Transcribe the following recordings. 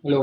Hello.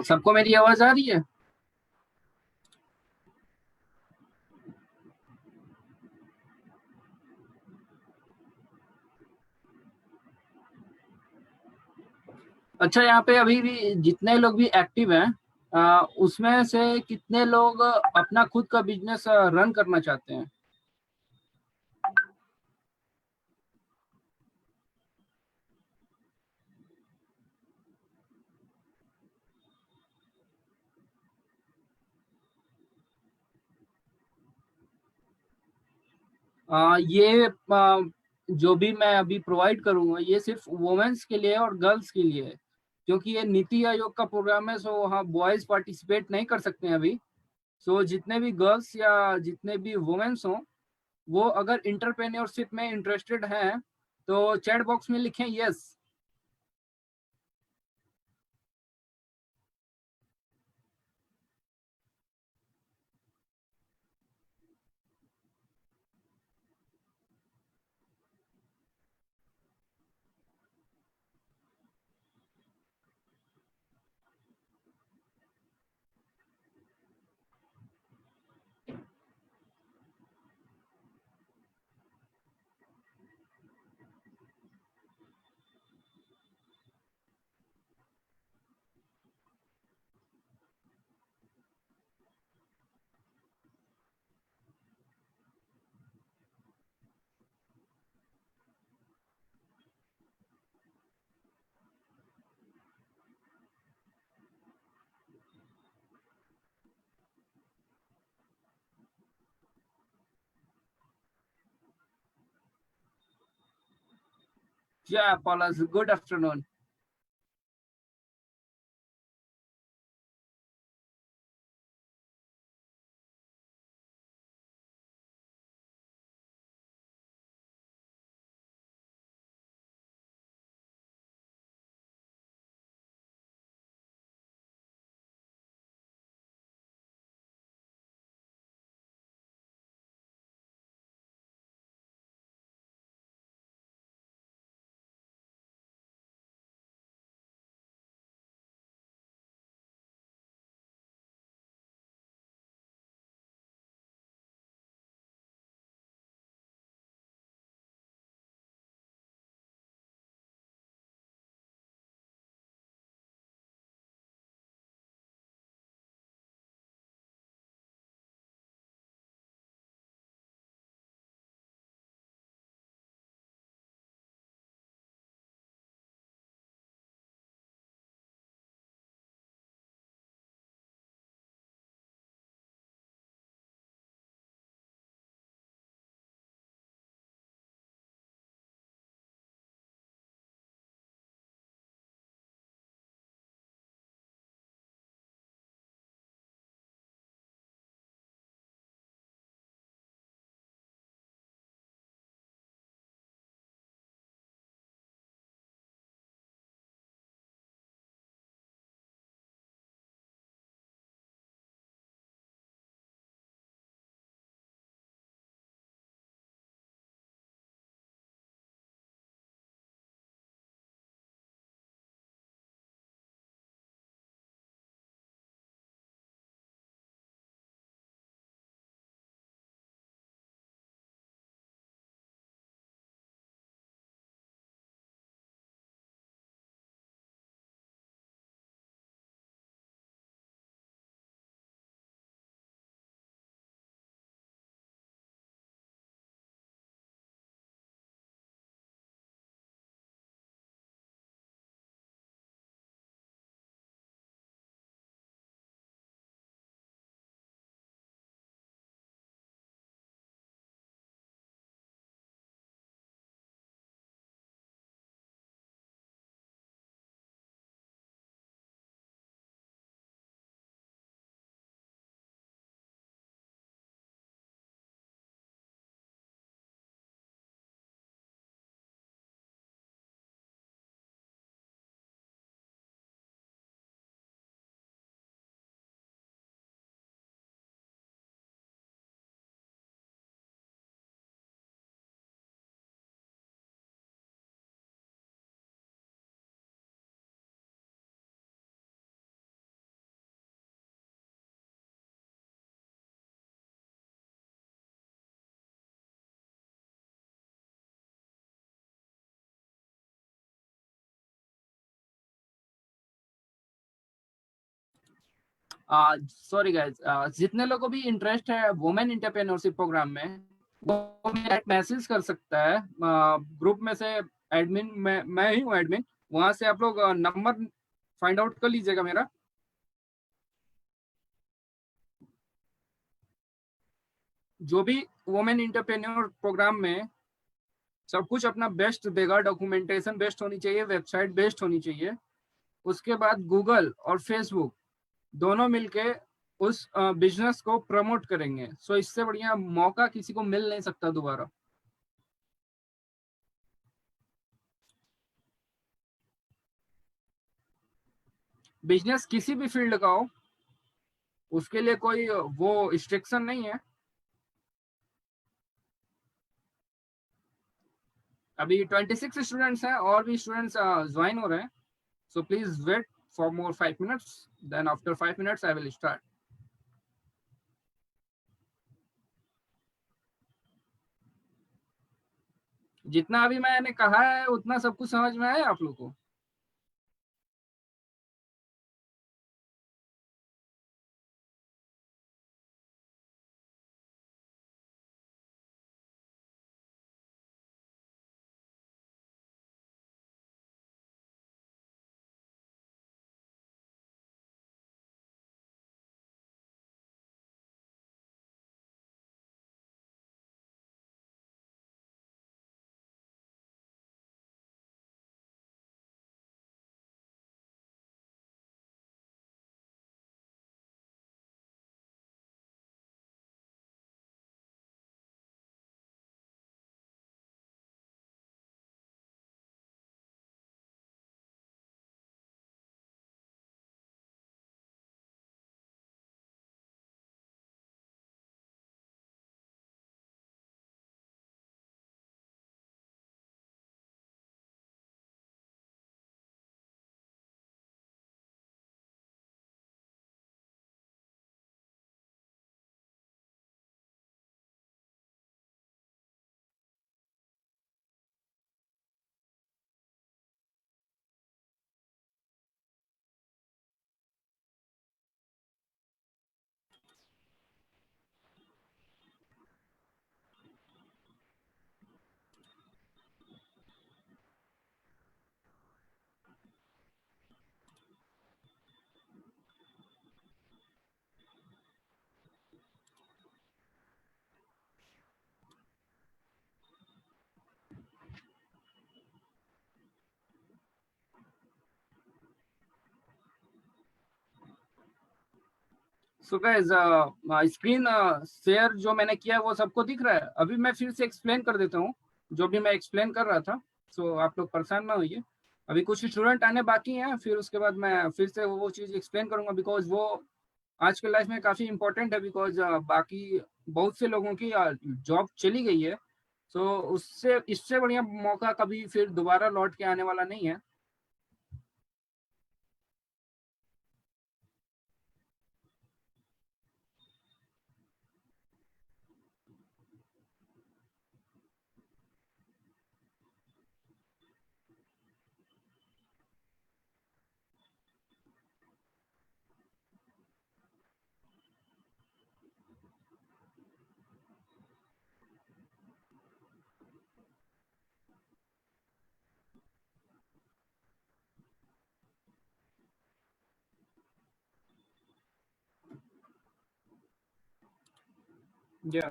सबको मेरी आवाज आ रही है? अच्छा, यहाँ पे अभी भी जितने लोग भी एक्टिव हैं, उसमें से कितने लोग अपना खुद का बिजनेस रन करना चाहते हैं? ये जो भी मैं अभी प्रोवाइड करूंगा ये सिर्फ वुमेन्स के लिए और गर्ल्स के लिए है, क्योंकि ये नीति आयोग का प्रोग्राम है। सो हाँ, बॉयज पार्टिसिपेट नहीं कर सकते हैं अभी। सो जितने भी गर्ल्स या जितने भी वुमेन्स हों, वो अगर इंटरप्रेन्योरशिप में इंटरेस्टेड हैं तो चैट बॉक्स में लिखें yes. Yeah, Paula, good afternoon. Sorry guys, जितने लोगों को भी इंटरेस्ट है वुमेन एंटरप्रेन्योरशिप प्रोग्राम में, वो मैसेज कर सकता है ग्रुप में से। एडमिन मैं ही हूँ एडमिन, वहां से आप लोग नंबर फाइंड आउट कर लीजिएगा मेरा। जो भी वुमेन एंटरप्रेन्योर प्रोग्राम में सब कुछ अपना बेस्ट देगा, डॉक्यूमेंटेशन बेस्ट होनी चाहिए, वेबसाइट बेस्ट होनी चाहिए। उसके बाद गूगल और फेसबुक दोनों मिलके उस बिजनेस को प्रमोट करेंगे। सो इससे बढ़िया मौका किसी को मिल नहीं सकता दोबारा। बिजनेस किसी भी फील्ड का हो, उसके लिए कोई वो रिस्ट्रिक्शन नहीं है। अभी 26 स्टूडेंट्स हैं और भी स्टूडेंट्स ज्वाइन हो रहे हैं। So please wait for more 5 minutes, then after 5 minutes I will start. जितना अभी मैंने कहा है उतना सब कुछ समझ में आया आप लोग को? सो गाइस स्क्रीन शेयर जो मैंने किया है वो सबको दिख रहा है? अभी मैं फिर से एक्सप्लेन कर देता हूँ जो भी मैं एक्सप्लेन कर रहा था। सो आप लोग परेशान ना होइए। अभी कुछ स्टूडेंट आने बाकी हैं, फिर उसके बाद मैं फिर से वो चीज़ एक्सप्लेन करूंगा, बिकॉज वो आज के लाइफ में काफ़ी इंपॉर्टेंट है। बिकॉज बाकी बहुत से लोगों की जॉब चली गई है। सो उससे इससे बढ़िया मौका कभी फिर दोबारा लौट के आने वाला नहीं है। या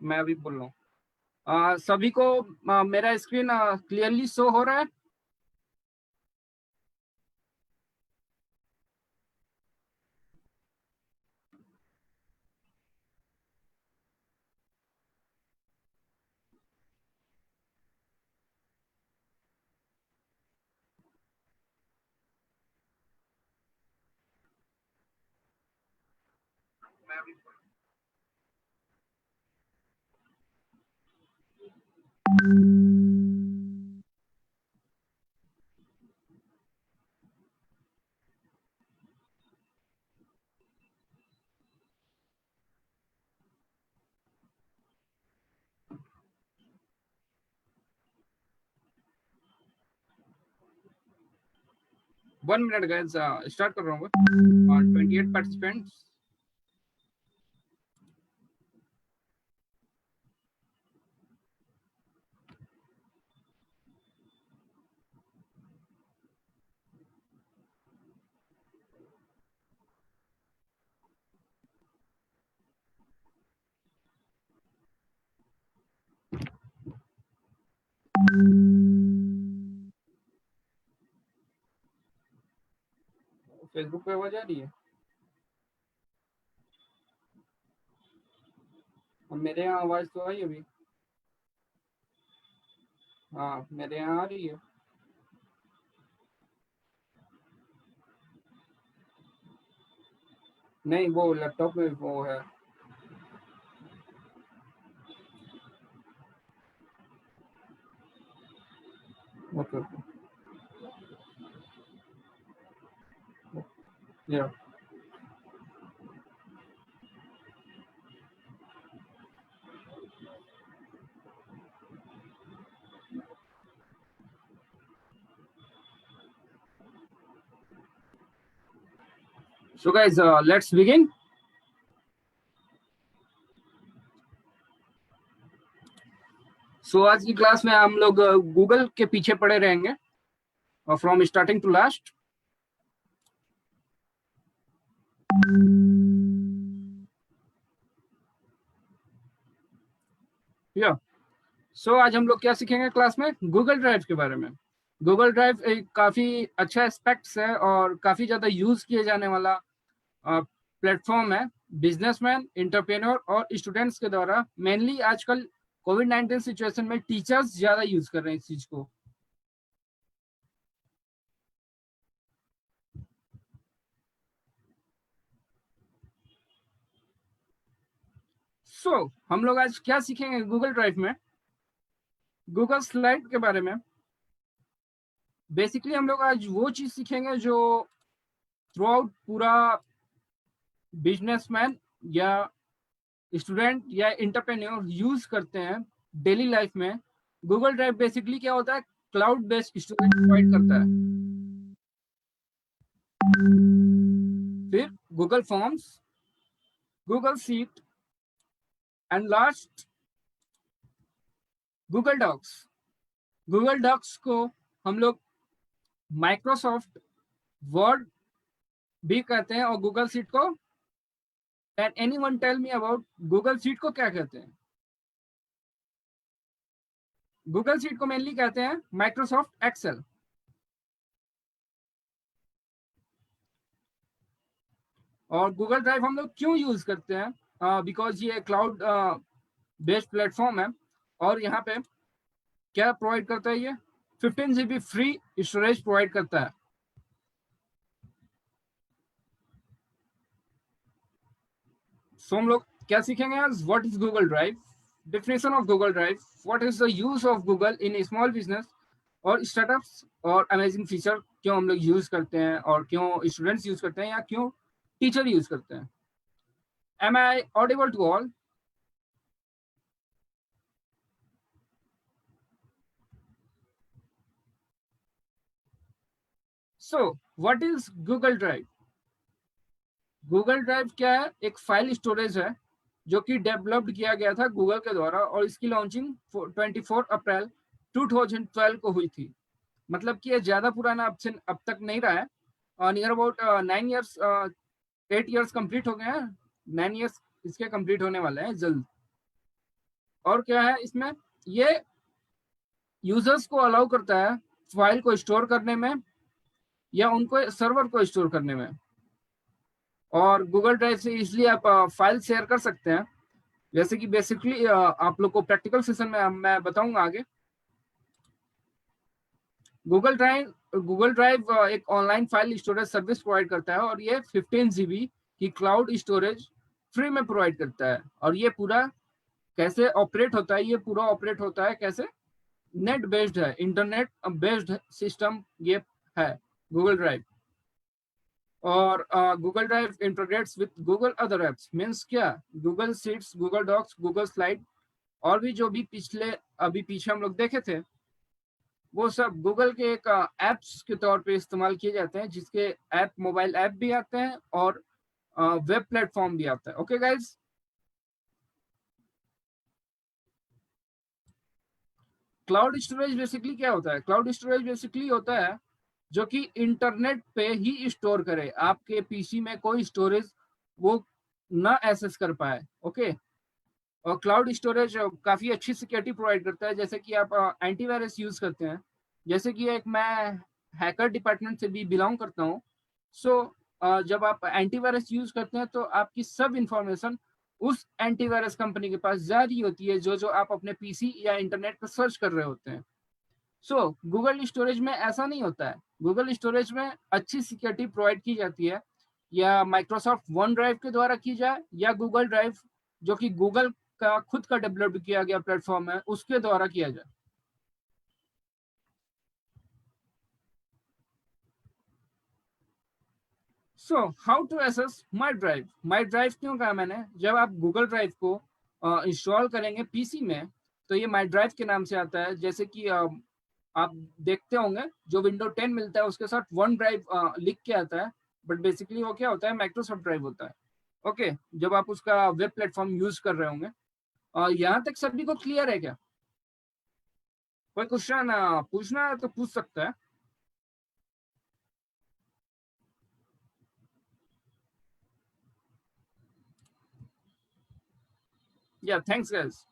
मैं अभी बोल रहा हूँ। सभी को मेरा स्क्रीन क्लियरली शो हो रहा है? मैं अभी 1 मिनट गाइस, स्टार्ट कर रहा हूँ। 28 पार्टिसिपेंट्स। फेसबुक पे आवाज आ रही है? और मेरे यहाँ आवाज तो आई अभी। हाँ, मेरे यहाँ आ रही है। नहीं, वो लैपटॉप में वो है। Okay okay. या सो गाइस, लेट्स बिगिन। सो आज की क्लास में हम लोग गूगल के पीछे पड़े रहेंगे, फ्रॉम स्टार्टिंग टू लास्ट। या सो आज हम लोग क्या सीखेंगे क्लास में? गूगल ड्राइव के बारे में। गूगल ड्राइव एक काफी अच्छा एस्पेक्ट्स है और काफी ज्यादा यूज किए जाने वाला प्लेटफॉर्म है। बिजनेसमैन, एंटरप्रेन्योर और स्टूडेंट्स के द्वारा, मेनली आजकल कोविड-19 सिचुएशन में टीचर्स ज्यादा यूज कर रहे हैं इस चीज को। हम लोग आज क्या सीखेंगे गूगल ड्राइव में, गूगल स्लाइड के बारे में। बेसिकली हम लोग आज वो चीज सीखेंगे जो थ्रू आउट पूरा बिजनेसमैन या स्टूडेंट या एंटरप्रेन्योर यूज करते हैं डेली लाइफ में। गूगल ड्राइव बेसिकली क्या होता है, क्लाउड बेस्ड स्टोरेज प्रोवाइड करता है। फिर Google Forms, Google Sheet and last Google docs. Google docs को हम लोग माइक्रोसॉफ्ट वर्ड भी कहते हैं, और गूगल शीट को, can anyone tell me about Google Sheet को क्या कहते हैं? गूगल शीट को मेनली कहते हैं माइक्रोसॉफ्ट एक्सेल। और गूगल ड्राइव हम लोग क्यों यूज करते हैं? बिकॉज ये क्लाउड बेस्ड प्लेटफॉर्म है, और यहाँ पे क्या प्रोवाइड करता है, ये 15 GB फ्री स्टोरेज प्रोवाइड करता है। हम लोग क्या सीखेंगे आज? What is Google drive, definition of Google drive, what is the use of Google in small business और स्टार्टअप्स, और अमेजिंग फीचर क्यों हम लोग यूज करते हैं, और क्यों स्टूडेंट्स यूज करते हैं, या क्यों टीचर यूज करते हैं। Am I audible to all? So what is Google Drive? Google Drive क्या है? एक फाइल स्टोरेज है जो कि डेवलप्ड किया गया था गूगल के द्वारा, और इसकी लॉन्चिंग 24 अप्रैल 2012 को हुई थी। मतलब कि ये ज्यादा पुराना अब तक नहीं रहा है। Near about 9 years 8 years complete हो गए हैं, 9 ईयर्स इसके कंप्लीट होने वाले हैं जल्द। और क्या है इसमें, ये यूजर्स को अलाउ करता है फाइल को स्टोर करने में, या उनको सर्वर को स्टोर करने में। और गूगल ड्राइव से इसलिए आप फाइल शेयर कर सकते हैं। जैसे कि बेसिकली आप लोग को प्रैक्टिकल सेशन में मैं बताऊंगा आगे। गूगल ड्राइव एक online file storage service provide करता है, और ये 15 GB की क्लाउड स्टोरेज फ्री में प्रोवाइड करता है। और ये पूरा कैसे ऑपरेट होता है, ये पूरा ऑपरेट होता है कैसे, नेट बेस्ड है, इंटरनेट बेस्ड सिस्टम ये है गूगल ड्राइव। और Google drive integrates with Google other apps, means क्या, Google sheets, Google docs, Google slide, और भी जो भी अभी पीछे हम लोग देखे थे, वो सब गूगल के एक एप्स के तौर पे इस्तेमाल किए जाते हैं, जिसके ऐप, मोबाइल ऐप भी आते हैं और वेब प्लेटफॉर्म भी आता है। Okay guys, cloud storage basically क्या होता है? क्लाउड स्टोरेज बेसिकली होता है जो कि इंटरनेट पे ही स्टोर करे, आपके पीसी में कोई स्टोरेज वो ना एक्सेस कर पाए। ओके, और क्लाउड स्टोरेज काफी अच्छी सिक्योरिटी प्रोवाइड करता है। जैसे कि आप एंटीवायरस यूज करते हैं, जैसे कि एक मैं हैकर डिपार्टमेंट से भी बिलोंग करता हूँ। जब आप एंटीवायरस यूज करते हैं तो आपकी सब इंफॉर्मेशन उस एंटीवायरस कंपनी के पास जा रही होती है, जो जो आप अपने पीसी या इंटरनेट पर सर्च कर रहे होते हैं। गूगल स्टोरेज में ऐसा नहीं होता है। गूगल स्टोरेज में अच्छी सिक्योरिटी प्रोवाइड की जाती है, या माइक्रोसॉफ्ट वन ड्राइव के द्वारा की जाए, या गूगल ड्राइव जो कि गूगल का खुद का डेवलप किया गया प्लेटफॉर्म है उसके द्वारा किया जाए। How to access my drive? My drive क्यों कहा मैंने? जब आप गूगल ड्राइव को इंस्टॉल करेंगे पीसी में, तो ये माई ड्राइव के नाम से आता है। जैसे कि आप देखते होंगे जो विंडो 10 मिलता है उसके साथ वन ड्राइव लिख के आता है, बट बेसिकली वो क्या होता है, माइक्रोसॉफ्ट ड्राइव होता है। ओके, जब आप उसका वेब प्लेटफॉर्म यूज कर रहे होंगे। यहाँ तक सभी को क्लियर है क्या? कोई क्वेश्चन पूछना है तो पूछ सकता है। या थैंक्स गाइस।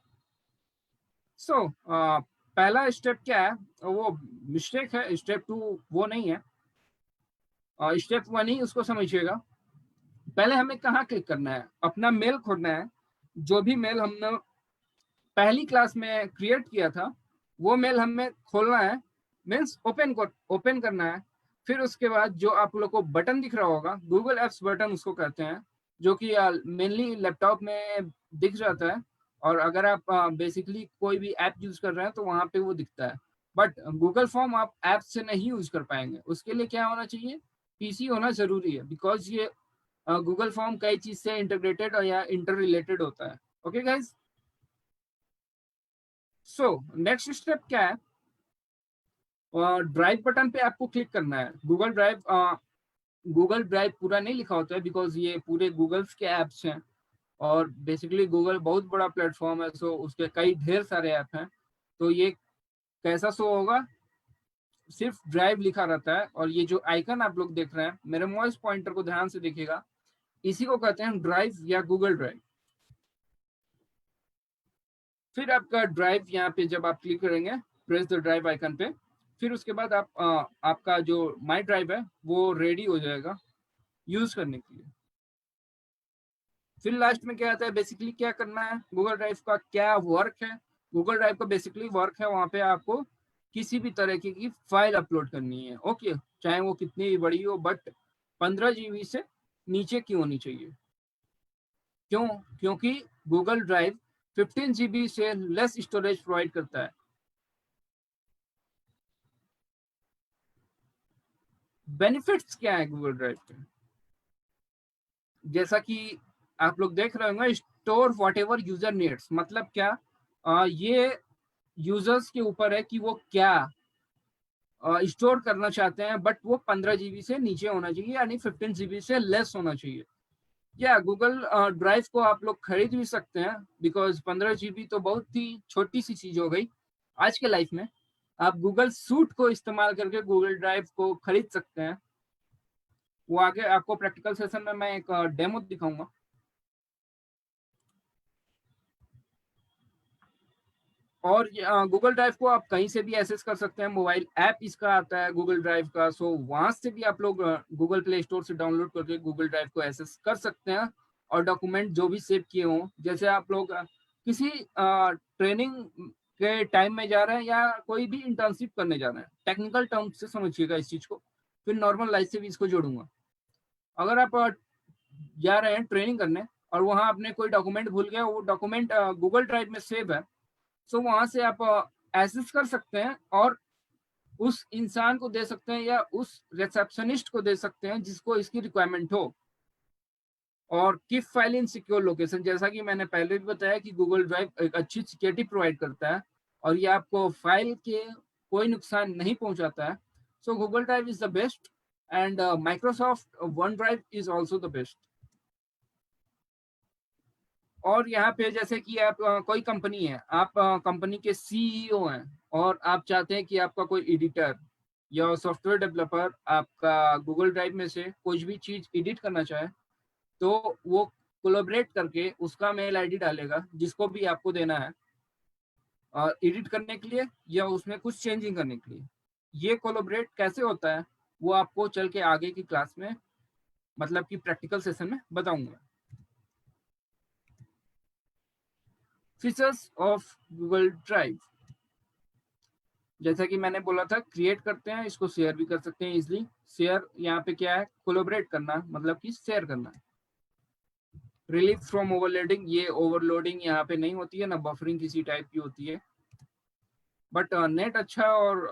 पहला स्टेप क्या है, वो मिस्टेक है, स्टेप 2 वो नहीं है, स्टेप 1 ही उसको समझिएगा। पहले हमें कहाँ क्लिक करना है, अपना मेल खोलना है। जो भी मेल हमने पहली क्लास में क्रिएट किया था वो मेल हमें खोलना है, मीन्स ओपन करना है। फिर उसके बाद जो आप लोग को बटन दिख रहा होगा, गूगल एप्स बटन उसको कहते हैं, जो कि मेनली लैपटॉप में दिख जाता है। और अगर आप बेसिकली कोई भी ऐप यूज कर रहे हैं तो वहां पे वो दिखता है। बट गूगल फॉर्म आप ऐप से नहीं यूज कर पाएंगे, उसके लिए क्या होना चाहिए, पीसी होना जरूरी है, बिकॉज ये गूगल फॉर्म कई चीज से इंटीग्रेटेड या इंटर रिलेटेड होता है। Okay guys, so next step क्या है, ड्राइव बटन पे आपको क्लिक करना है। गूगल ड्राइव पूरा नहीं लिखा होता है, बिकॉज ये पूरे गूगल्स के एप्स हैं। और बेसिकली गूगल बहुत बड़ा प्लेटफॉर्म है, सो उसके कई ढेर सारे ऐप हैं। तो ये कैसा शो होगा, सिर्फ ड्राइव लिखा रहता है। और ये जो आइकन आप लोग देख रहे हैं, मेरे माउस पॉइंटर को ध्यान से देखिएगा, इसी को कहते हैं ड्राइव या गूगल ड्राइव। फिर आपका ड्राइव यहाँ पे जब आप क्लिक करेंगे, प्रेस द ड्राइव आइकन पे, फिर उसके बाद आपका जो माई ड्राइव है वो रेडी हो जाएगा यूज करने के लिए। फिर लास्ट में क्या आता है, बेसिकली क्या करना है, गूगल ड्राइव का क्या वर्क है। गूगल ड्राइव का बेसिकली वर्क है, वहां पे आपको किसी भी तरह की फाइल अपलोड करनी है। ओके, चाहे वो कितनी भी बड़ी हो, बट 15 GB से नीचे की होनी चाहिए। क्यों? क्योंकि गूगल ड्राइव 15 GB से लेस स्टोरेज प्रोवाइड करता है। बेनिफिट्स क्या है गूगल ड्राइव के, जैसा कि आप लोग देख रहे होंगे, store what ever user needs. मतलब क्या, ये यूजर्स के ऊपर है कि वो क्या स्टोर करना चाहते हैं, बट वो 15 GB से नीचे होना चाहिए, यानी 15 GB से लेस होना चाहिए। या गूगल ड्राइव को आप लोग खरीद भी सकते हैं, बिकॉज 15 GB तो बहुत ही छोटी सी चीज हो गई आज के लाइफ में। आप गूगल सूट को इस्तेमाल करके गूगल ड्राइव को खरीद सकते हैं। वो आगे आपको प्रैक्टिकल सेशन में मैं एक डेमो दिखाऊंगा। और गूगल ड्राइव को आप कहीं से भी एक्सेस कर सकते हैं, मोबाइल ऐप इसका आता है गूगल ड्राइव का। सो वहां से भी आप लोग गूगल प्ले स्टोर से डाउनलोड करके गूगल ड्राइव को एक्सेस कर सकते हैं। और डॉक्यूमेंट जो भी सेव किए हों, जैसे आप लोग किसी ट्रेनिंग के टाइम में जा रहे हैं या कोई भी इंटर्नशिप करने जा रहे हैं, टेक्निकल टर्म से समझिएगा इस चीज को, फिर नॉर्मल लाइफ से भी इसको जोड़ूंगा। अगर आप जा रहे हैं ट्रेनिंग करने और वहां अपने कोई डॉक्यूमेंट भूल गए, वो डॉक्यूमेंट गूगल ड्राइव में सेव है, सो वहां से आप एक्सेस कर सकते हैं और उस इंसान को दे सकते हैं या उस रिसेप्शनिस्ट को दे सकते हैं जिसको इसकी रिक्वायरमेंट हो। और keep file in secure location, जैसा कि मैंने पहले भी बताया कि गूगल ड्राइव एक अच्छी सिक्योरिटी प्रोवाइड करता है और ये आपको फाइल के कोई नुकसान नहीं पहुंचाता है। सो Google drive is the best and Microsoft one drive is also the best. और यहाँ पे जैसे कि आप कोई कंपनी है, आप कंपनी के सीईओ हैं और आप चाहते हैं कि आपका कोई एडिटर या सॉफ्टवेयर डेवलपर आपका गूगल ड्राइव में से कुछ भी चीज एडिट करना चाहे, तो वो कोलैबोरेट करके उसका मेल आईडी डालेगा जिसको भी आपको देना है एडिट करने के लिए या उसमें कुछ चेंजिंग करने के लिए। ये कोलैबोरेट कैसे होता है वो आपको चल के आगे की क्लास में, मतलब कि प्रैक्टिकल सेशन में बताऊंगा। फीचर्स ऑफ गूगल ड्राइव, जैसा कि मैंने बोला था, क्रिएट करते हैं, इसको शेयर भी कर सकते हैं इजिली। शेयर यहाँ पे क्या है, कोलैबोरेट करना, मतलब कि शेयर करना। रिलीफ फ्रॉम ओवरलोडिंग, ये ओवरलोडिंग यहाँ पे नहीं होती है, ना बफरिंग किसी टाइप की होती है। बट नेट अच्छा और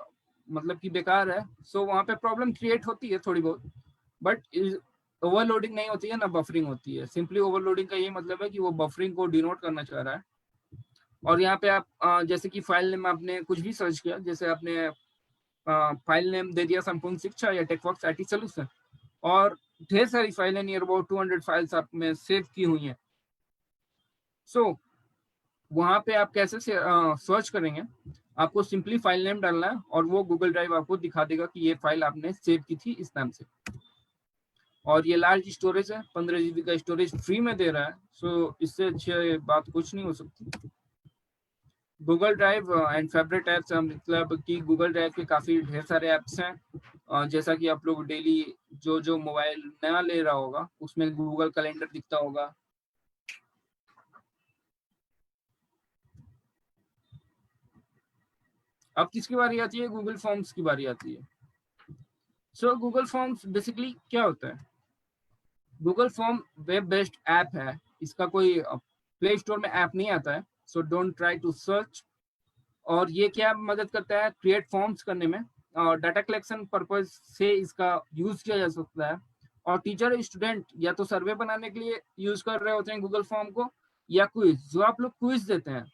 मतलब कि बेकार है, सो वहाँ पे प्रॉब्लम क्रिएट होती है थोड़ी बहुत, बट ओवरलोडिंग नहीं होती है, ना बफरिंग होती है। सिंपली ओवरलोडिंग का ये मतलब है कि वो बफरिंग को डिनोट करना चाह रहा है। और यहाँ पे आप जैसे कि फाइल नेम आपने कुछ भी सर्च किया, जैसे आपने फाइल नेम दे दिया संपूर्ण शिक्षा या टेकवर्क्स आईटी सोल्यूशन, और ढेर सारी फाइलें, नियर अबाउट 200 फाइल्स आप में सेव की हुई हैं। सो वहां पे आप कैसे सर्च करेंगे, आपको सिंपली फाइल नेम डालना है और वो गूगल ड्राइव आपको दिखा देगा कि ये फाइल आपने सेव की थी इस नाम से। और ये लार्ज स्टोरेज है, 15 GB का स्टोरेज फ्री में दे रहा है, सो इससे अच्छी बात कुछ नहीं हो सकती। Google drive and favourite apps, मतलब कि गूगल ड्राइव के काफ़ी ढेर सारे ऐप्स हैं। जैसा कि आप लोग डेली जो मोबाइल नया ले रहा होगा उसमें गूगल कैलेंडर दिखता होगा। अब किसकी बारी आती है? गूगल फॉर्म्स की बारी आती है। सो गूगल फॉर्म्स बेसिकली क्या होता है? Google form web based app है, इसका कोई प्ले स्टोर में ऐप नहीं आता है, so don't try to search. और ये क्या मदद करता है? क्रिएट फॉर्म्स करने में, और डाटा कलेक्शन पर्पज से इसका यूज किया जा सकता है। और टीचर स्टूडेंट या तो सर्वे बनाने के लिए यूज कर रहे होते हैं गूगल फॉर्म को, या क्विज, जो आप लोग क्विज देते हैं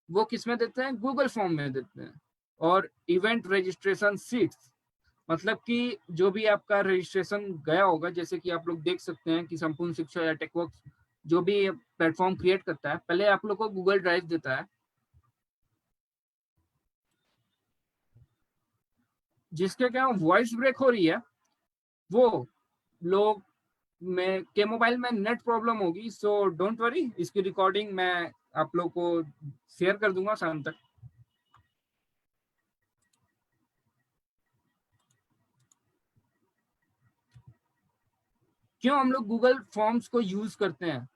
वो किस में देते हैं? गूगल फॉर्म में देते हैं। और इवेंट रजिस्ट्रेशन सीट्स, मतलब कि जो भी आपका रजिस्ट्रेशन गया होगा, जैसे कि आप लोग देख सकते हैं कि संपूर्ण शिक्षा या टेकवर्क्स जो भी प्लेटफॉर्म क्रिएट करता है, पहले आप लोग को गूगल ड्राइव देता है, जिसके क्या वॉइस ब्रेक हो रही है, वो लोग में के मोबाइल में नेट प्रॉब्लम होगी। सो डोंट वरी, इसकी रिकॉर्डिंग मैं आप लोग को शेयर कर दूंगा शाम तक। क्यों हम लोग गूगल फॉर्म्स को यूज करते हैं?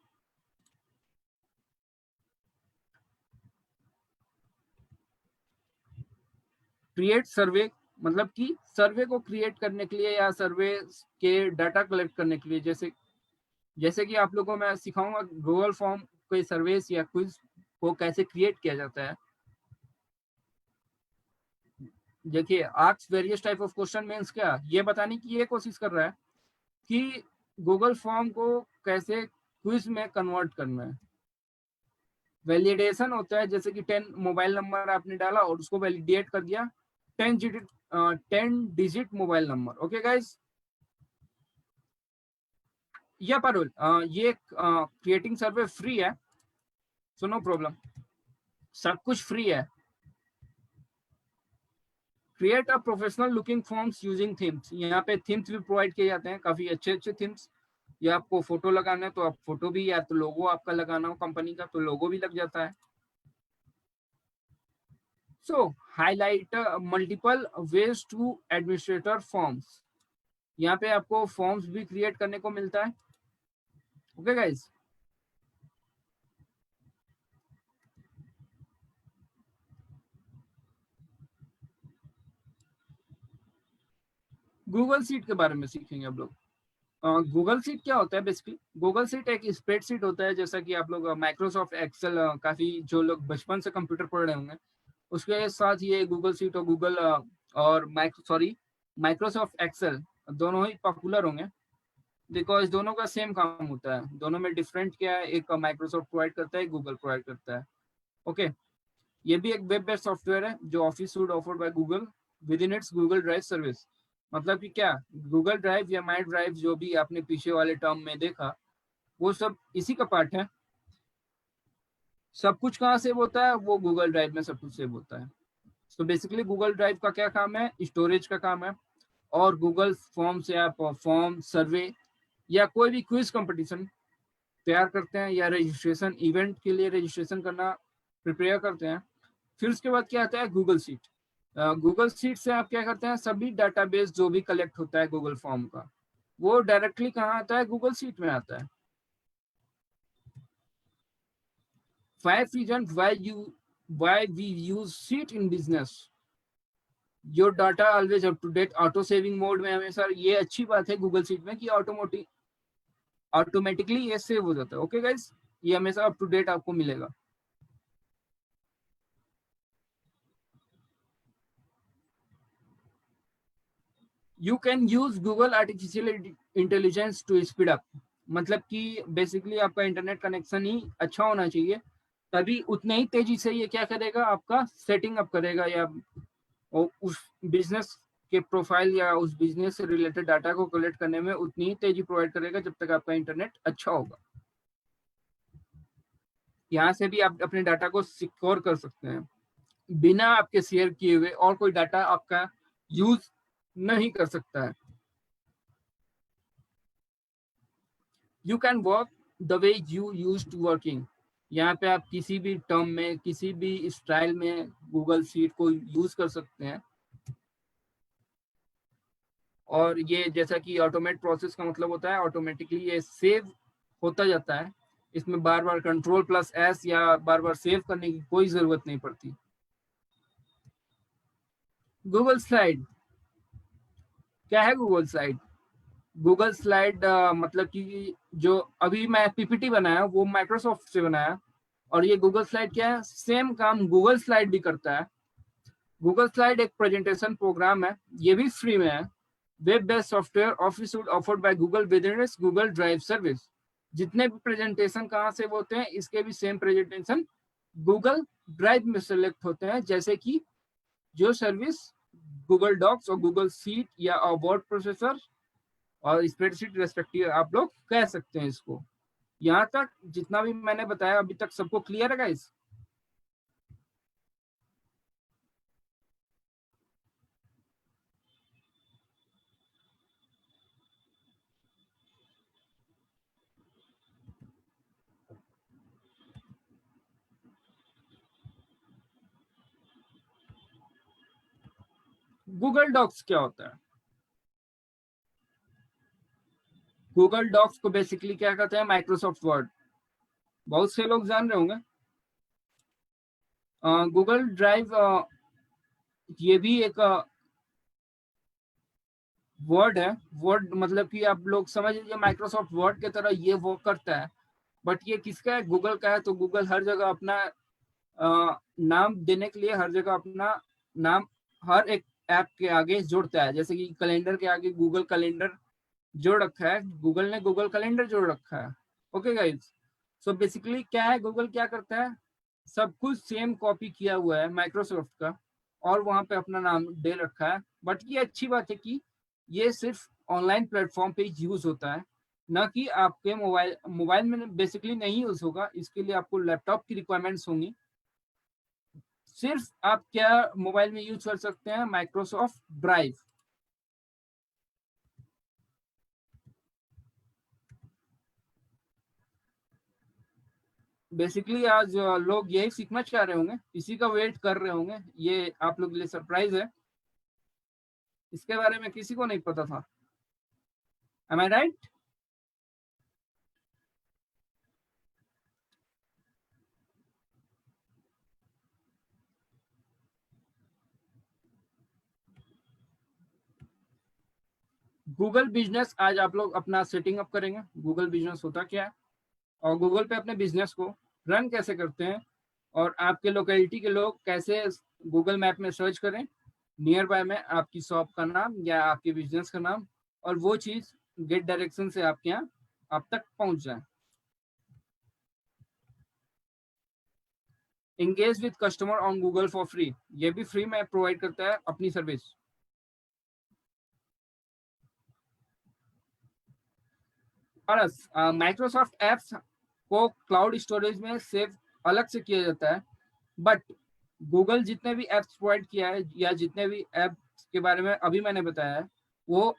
क्रिएट सर्वे, मतलब कि सर्वे को क्रिएट करने के लिए या सर्वे के डाटा कलेक्ट करने के लिए, जैसे जैसे कि आप लोगों को मैं सिखाऊंगा गूगल फॉर्म कोई सर्वेस या क्विज को कैसे क्रिएट किया जाता है। देखिए, ask various type of question means क्या? ये बताने की ये कोशिश कर रहा है कि गूगल फॉर्म को कैसे क्विज में कन्वर्ट करना है। वैलिडेशन होता है, जैसे कि 10 मोबाइल नंबर आपने डाला और उसको वैलिडेट कर दिया, 10 digit mobile number. Okay guys, या पारुल, ये क्रिएटिंग सर्वे फ्री है, सो नो प्रॉब्लम, सब कुछ फ्री है। Create a professional looking forms using themes, यहाँ पे थीम्स भी प्रोवाइड किए जाते हैं, काफी अच्छे अच्छे थीम्स। या आपको फोटो लगाना है तो आप फोटो भी, या तो लोगो आपका लगाना हो कंपनी का तो लोगो भी लग जाता है। So highlight multiple ways to administrator forms, यहाँ पे आपको फॉर्म्स भी क्रिएट करने को मिलता है। ओके गाइस, गूगल सीट के बारे में सीखेंगे अब लोग। गूगल सीट क्या होता है? बेसिकली गूगल सीट एक स्प्रेडशीट होता है, जैसा कि आप लोग माइक्रोसॉफ्ट एक्सेल, काफी जो लोग बचपन से कंप्यूटर पढ़ रहे होंगे उसके साथ ये गूगल सीट और गूगल और माइक्रोसॉफ्ट एक्सेल दोनों ही पॉपुलर होंगे, बिकॉज दोनों का सेम काम होता है। दोनों में डिफरेंट क्या है? एक माइक्रोसॉफ्ट प्रोवाइड करता है, गूगल प्रोवाइड करता है। ओके, ये भी एक वेब बेस्ड सॉफ्टवेयर है जो office suit offered by Google with in its Google drive service. मतलब कि क्या, गूगल ड्राइव या माई ड्राइव जो भी आपने पीछे वाले टर्म में देखा, वो सब इसी का पार्ट है। सब कुछ कहाँ सेव होता है? वो गूगल ड्राइव में सब कुछ सेव होता है। तो बेसिकली गूगल ड्राइव का क्या काम है? स्टोरेज का काम है। और गूगल फॉर्म से आप फॉर्म, सर्वे या कोई भी क्विज कंपटीशन तैयार करते हैं, या रजिस्ट्रेशन इवेंट के लिए रजिस्ट्रेशन करना प्रिपेयर करते हैं। फिर उसके बाद क्या आता है? Google seat. गूगल सीट से आप क्या करते हैं? सभी डाटाबेस जो भी कलेक्ट होता है गूगल फॉर्म का, वो डायरेक्टली कहाँ आता है? गूगल सीट में आता है। 5 reasons why we use sheet in business. Your data always up to date, auto saving mode में हमेशा। ये अच्छी बात है गूगल सीट में कि ऑटोमेटिकली ये सेव हो जाता है। ओके गाइस, ये हमेशा अप टू डेट आपको मिलेगा। You can use Google artificial intelligence to speed up, मतलब कि बेसिकली आपका इंटरनेट कनेक्शन ही अच्छा होना चाहिए, तभी उतने ही तेजी से ये क्या करेगा? आपका सेटिंग अप करेगा, या उस बिजनेस के प्रोफाइल या उस बिजनेस से रिलेटेड डाटा को कलेक्ट करने में उतनी ही तेजी प्रोवाइड करेगा जब तक आपका इंटरनेट अच्छा होगा। यहाँ से भी आप अपने डाटा को सिक्योर कर सकते हैं, बिना आपके शेयर किए हुए और कोई डाटा आपका यूज नहीं कर सकता है। You can work the way you use to working, यहाँ पे आप किसी भी टर्म में, किसी भी स्टाइल में गूगल शीट को यूज कर सकते हैं। और ये जैसा कि ऑटोमेट प्रोसेस का मतलब होता है ऑटोमेटिकली ये सेव होता जाता है। इसमें बार बार कंट्रोल प्लस एस या बार बार सेव करने की कोई जरूरत नहीं पड़ती। गूगल स्लाइड क्या है? गूगल स्लाइड, गूगल स्लाइड मतलब कि जो अभी मैं पीपीटी बनाया वो माइक्रोसॉफ्ट से बनाया, और ये गूगल स्लाइड क्या है, सेम काम गूगल स्लाइड भी करता है। गूगल स्लाइड एक प्रेजेंटेशन प्रोग्राम है, ये भी फ्री में है। Web based software office offered by Google with in its Google drive service. जितने भी प्रेजेंटेशन कहाँ से होते हैं, इसके भी सेम प्रेजेंटेशन गूगल ड्राइव में सेलेक्ट होते हैं, जैसे कि जो सर्विस गूगल डॉक्स और गूगल सीट या वर्ड प्रोसेसर और स्प्रेडशीट रेस्पेक्टिव आप लोग कह सकते हैं इसको। यहाँ तक जितना भी मैंने बताया अभी तक सबको क्लियर है गाइस? गूगल डॉक्स क्या होता है? गूगल डॉक्स को बेसिकली क्या कहते हैं? Microsoft word. बहुत से लोग जान रहे होंगे। गूगल ड्राइव ये भी एक वर्ड है। वर्ड मतलब कि आप लोग समझ लीजिए माइक्रोसॉफ्ट वर्ड की तरह ये वर्क करता है, बट ये किसका है? गूगल का है। तो गूगल हर जगह अपना नाम देने के लिए हर जगह अपना नाम हर एक ऐप के आगे जोड़ता है। जैसे कि कैलेंडर के आगे गूगल कैलेंडर जोड़ रखा है, गूगल ने गूगल कैलेंडर जोड़ रखा है। ओके गाइस, सो बेसिकली क्या है, गूगल क्या करता है, सब कुछ सेम कॉपी किया हुआ है माइक्रोसॉफ्ट का, और वहां पे अपना नाम दे रखा है। बट ये अच्छी बात है कि ये सिर्फ ऑनलाइन प्लेटफॉर्म पे यूज होता है, ना कि आपके मोबाइल मोबाइल में बेसिकली नहीं यूज होगा। इसके लिए आपको लैपटॉप की रिक्वायरमेंट्स होंगी। सिर्फ आप क्या मोबाइल में यूज कर सकते हैं? Microsoft drive. बेसिकली आज लोग यही सीखना चाह रहे होंगे, इसी का वेट कर रहे होंगे। ये आप लोग के लिए सरप्राइज है, इसके बारे में किसी को नहीं पता था। एम आई राइट? गूगल बिजनेस आज आप लोग अपना सेटिंग अप करेंगे। गूगल बिजनेस होता क्या है, और गूगल पे अपने बिजनेस को रन कैसे करते हैं, और आपके लोकेलिटी के लोग कैसे गूगल मैप में सर्च करें नियर बाय में आपकी शॉप का नाम या आपके बिजनेस का नाम, और वो चीज गेट डायरेक्शन से आपके यहाँ आप तक पहुंच जाए। Engage with customer on Google for free, ये भी फ्री में प्रोवाइड करता है अपनी सर्विस। और माइक्रोसॉफ्ट एप्स को क्लाउड स्टोरेज में सेव अलग से किया जाता है, बट गूगल जितने भी एप्स प्रोवाइड किया है या जितने भी एप्स के बारे में अभी मैंने बताया है, वो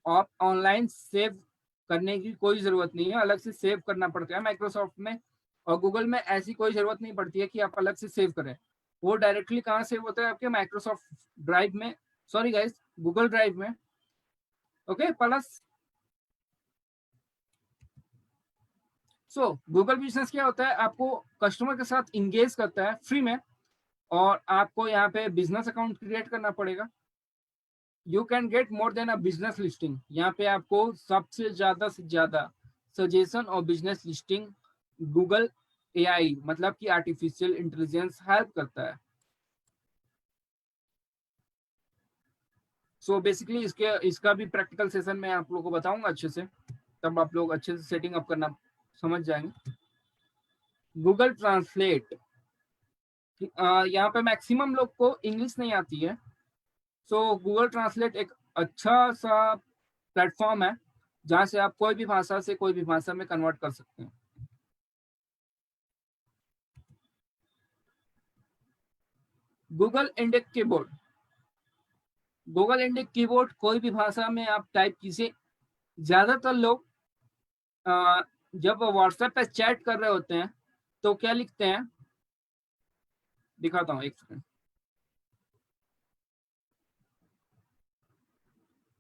आप ऑनलाइन सेव करने की कोई ज़रूरत नहीं है, अलग से सेव करना पड़ता है माइक्रोसॉफ्ट में। और गूगल में ऐसी कोई ज़रूरत नहीं पड़ती है कि आप अलग से सेव करें। वो डायरेक्टली कहाँ सेव होता है? आपके माइक्रोसॉफ्ट ड्राइव में, सॉरी गाइस, गूगल ड्राइव में। Okay plus so Google business क्या होता है, आपको कस्टमर के साथ इंगेज करता है फ्री में, और आपको यहाँ पे बिजनेस अकाउंट क्रिएट करना पड़ेगा। You can get more than a business listing. यहाँ पे आपको सबसे ज्यादा से ज्यादा सजेशन और बिजनेस लिस्टिंग गूगल एआई मतलब कि आर्टिफिशियल इंटेलिजेंस हेल्प करता है। सो बेसिकली इसका भी प्रैक्टिकल सेशन में आप लोगों को बताऊंगा अच्छे से, तब आप लोग अच्छे से सेटिंग अप करना समझ जाएंगे। गूगल ट्रांसलेट, यहाँ पे मैक्सिमम लोग को इंग्लिश नहीं आती है, सो गूगल ट्रांसलेट एक अच्छा सा प्लेटफॉर्म है जहाँ से आप कोई भी भाषा से कोई भी भाषा में कन्वर्ट कर सकते हैं। Google index keyboard, Google index keyboard कोई भी भाषा में आप टाइप कीजिए। ज्यादातर लोग जब व्हाट्सएप पे चैट कर रहे होते हैं तो क्या लिखते हैं, दिखाता हूँ एक सेकंड।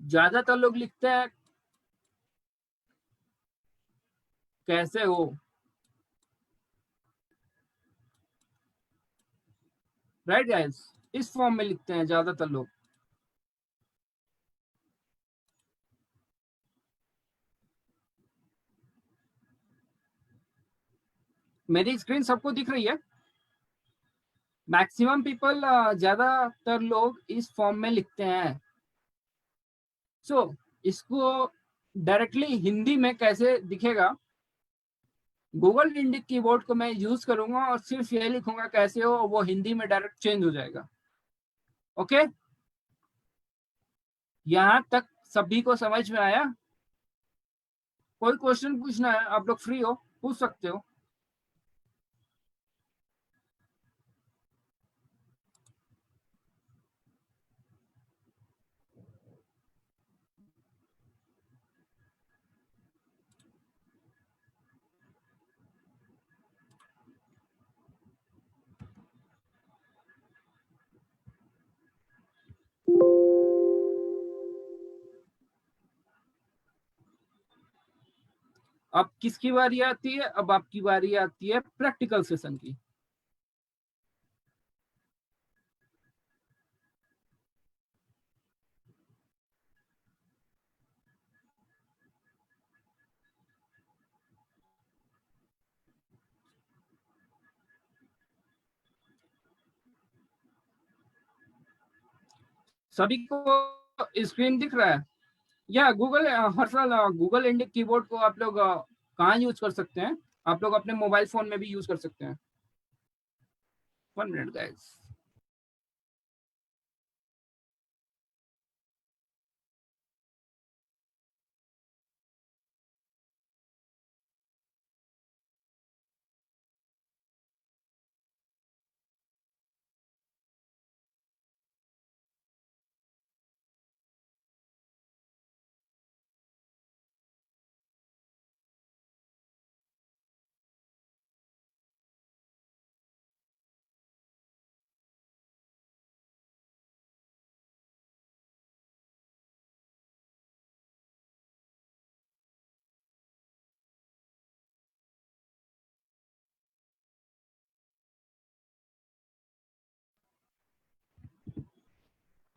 ज्यादातर लोग लिखते हैं कैसे हो, राइट गाइस, इस फॉर्म में लिखते हैं ज्यादातर लोग। मेरी स्क्रीन सबको दिख रही है? मैक्सिमम पीपल, ज्यादातर लोग इस फॉर्म में लिखते हैं। सो इसको डायरेक्टली हिंदी में कैसे दिखेगा, गूगल इंडिक कीबोर्ड को मैं यूज करूंगा और सिर्फ ये लिखूंगा कैसे हो, वो हिंदी में डायरेक्ट चेंज हो जाएगा। ओके, यहां तक सभी को समझ में आया? कोई क्वेश्चन पूछना है आप लोग फ्री हो, पूछ सकते हो। अब किसकी बारी आती है? अब आपकी बारी आती है प्रैक्टिकल सेशन की। सभी को स्क्रीन दिख रहा है? या गूगल, हर साल गूगल इंडिक कीबोर्ड को आप लोग कहाँ यूज कर सकते हैं? आप लोग अपने मोबाइल फोन में भी यूज कर सकते हैं। 1 मिनट गाइस।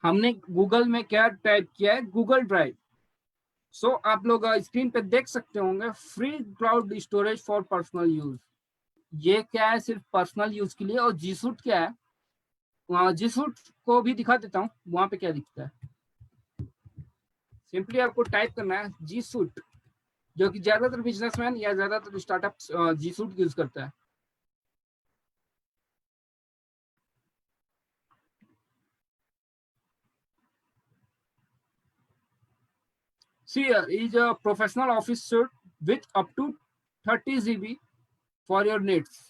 हमने गूगल में क्या टाइप किया है? Google drive. सो आप लोग स्क्रीन पे देख सकते होंगे, free cloud storage for personal use. ये क्या है? सिर्फ पर्सनल यूज के लिए। और जी सूट क्या है? जी सूट को भी दिखा देता हूँ, वहां पे क्या दिखता है। सिंपली आपको टाइप करना है जी सूट, जो कि ज्यादातर बिजनेसमैन या ज्यादातर स्टार्टअप जी सूट यूज करता है। See, is a professional office suite with up to 30 GB for your needs।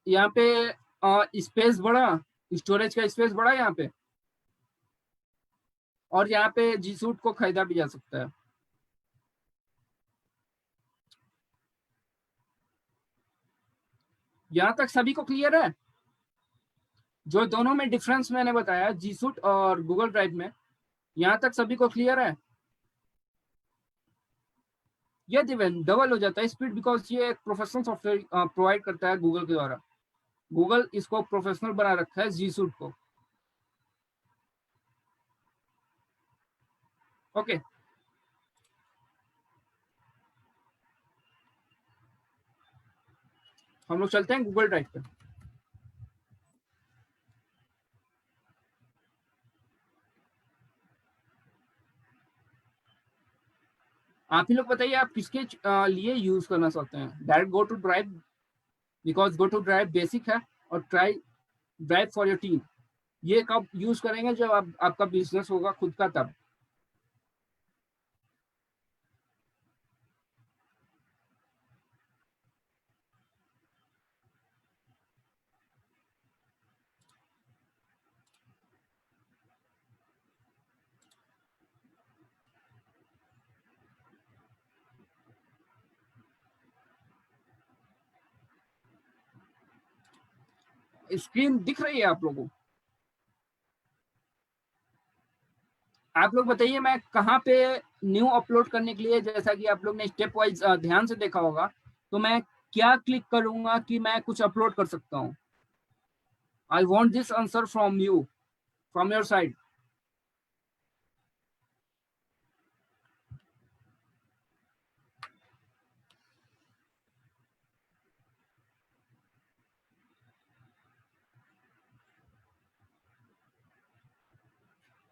यहाँ पे स्पेस बड़ा, स्टोरेज का स्पेस बड़ा यहाँ पे, और यहाँ पे जी सूट को खरीदा भी जा सकता है। यहाँ तक सभी को क्लियर है? जो दोनों में डिफरेंस मैंने बताया जी सूट और गूगल ड्राइव में, यहाँ तक सभी को क्लियर है? ये डबल हो जाता है स्पीड, बिकॉज ये एक प्रोफेशनल सॉफ्टवेयर प्रोवाइड करता है गूगल के द्वारा। गूगल इसको प्रोफेशनल बना रखा है जी सूट को। ओके, हम लोग चलते हैं गूगल ड्राइव पे। आप ही लोग बताइए, आप किसके लिए यूज करना चाहते हैं? Direct go to drive, because go to drive basic है, और try drive for your team ये कब यूज करेंगे? जब आपका बिजनेस होगा खुद का, तब। स्क्रीन दिख रही है आप लोगों को? आप लोग बताइए मैं कहाँ पे न्यू अपलोड करने के लिए, जैसा कि आप लोग ने स्टेप वाइज ध्यान से देखा होगा, तो मैं क्या क्लिक करूंगा कि मैं कुछ अपलोड कर सकता हूँ? I want this answer from you, from your side.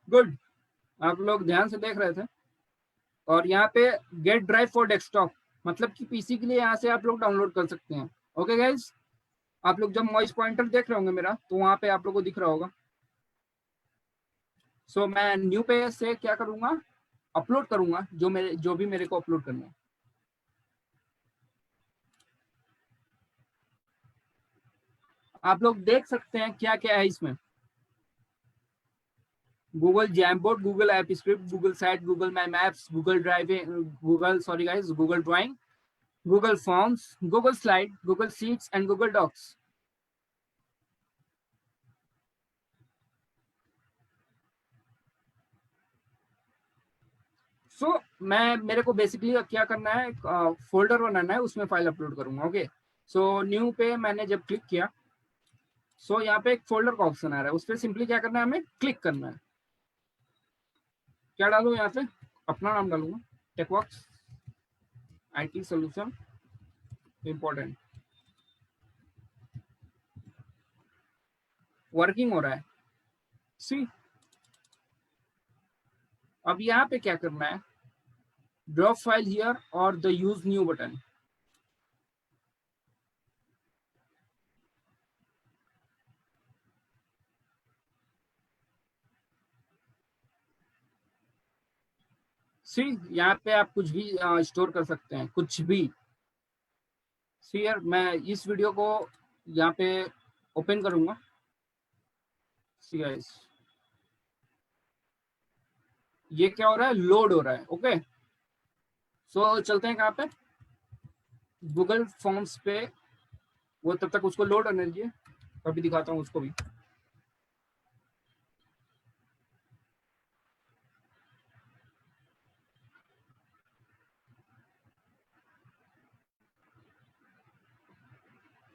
Good, आप लोग ध्यान से देख रहे थे। और यहाँ पे गेट ड्राइव फॉर डेस्कटॉप, मतलब कि पीसी के लिए यहाँ से आप लोग डाउनलोड कर सकते हैं। ओके गाइज, आप लोग जब मॉइस पॉइंटर देख रहे होंगे मेरा, तो वहां पे आप लोग को दिख रहा होगा। सो मैं न्यू पे से क्या करूंगा, अपलोड करूंगा जो भी मेरे को अपलोड करना है। आप लोग देख सकते हैं क्या क्या है इसमें। Google Jamboard, Google App Script, Google Site, Google My Maps, Google Drive, Google sorry guys, Google Drawing, Google Forms, Google Slide, Google Sheets and Google Docs. So मैं मेरे को बेसिकली क्या करना है, एक फोल्डर बनाना है, उसमें फाइल अपलोड करूंगा। ओके, सो न्यू पे मैंने जब क्लिक किया, सो यहाँ पे एक फोल्डर का ऑप्शन आ रहा है, उस पर सिंपली क्या करना है, हमें क्लिक करना है। क्या डालू यहाँ पे, अपना नाम डालूंगा, टेकवर्क्स IT सोल्यूशन इंपॉर्टेंट। वर्किंग हो रहा है, सी। अब यहाँ पे क्या करना है, ड्रॉप फाइल हियर और द यूज न्यू बटन। सी, यहाँ पे आप कुछ भी स्टोर कर सकते हैं, कुछ भी। सी यार, मैं इस वीडियो को यहाँ पे ओपन करूंगा। सी गाइस, ये क्या हो रहा है, लोड हो रहा है। ओके, सो चलते हैं कहाँ पे, गूगल फॉर्म्स पे। वो तब तक उसको लोड होने दीजिए, अभी दिखाता हूँ उसको भी।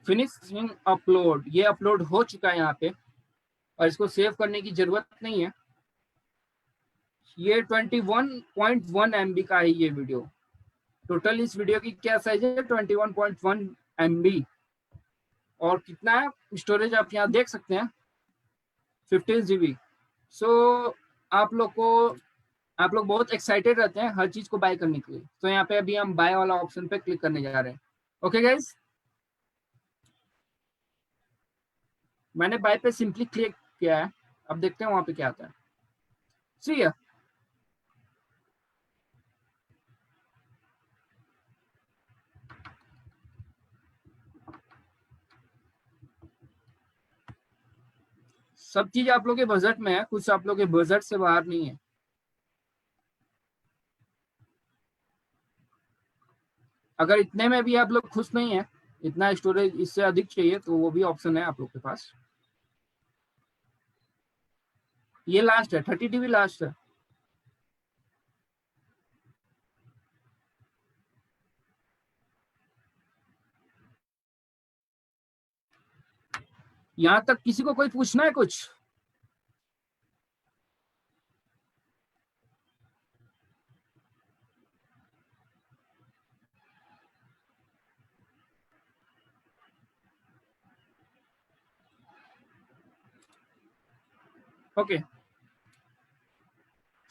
फिनिशिंग अपलोड, ये अपलोड हो चुका है यहाँ पे, और इसको सेव करने की जरूरत नहीं है। ये 21.1 MB का है ये वीडियो। टोटल इस वीडियो की क्या साइज है, 21.1 MB। और कितना है स्टोरेज, आप यहाँ देख सकते हैं, 15 GB। सो आप लोग को आप लोग बहुत एक्साइटेड रहते हैं हर चीज को बाय करने के लिए, तो यहाँ पे अभी हम बाय वाला ऑप्शन पे क्लिक करने जा रहे हैं। ओके गाइज, मैंने बाय पे सिंपली क्लिक किया है। अब देखते हैं वहां पे क्या आता है। सी, सब चीज आप लोग के बजट में है, कुछ आप लोग के बजट से बाहर नहीं है। अगर इतने में भी आप लोग खुश नहीं है, इतना स्टोरेज इससे अधिक चाहिए, तो वो भी ऑप्शन है आप लोग के पास। ये लास्ट है, 30 TB लास्ट है। यहाँ तक किसी को कोई पूछना है कुछ? ओके,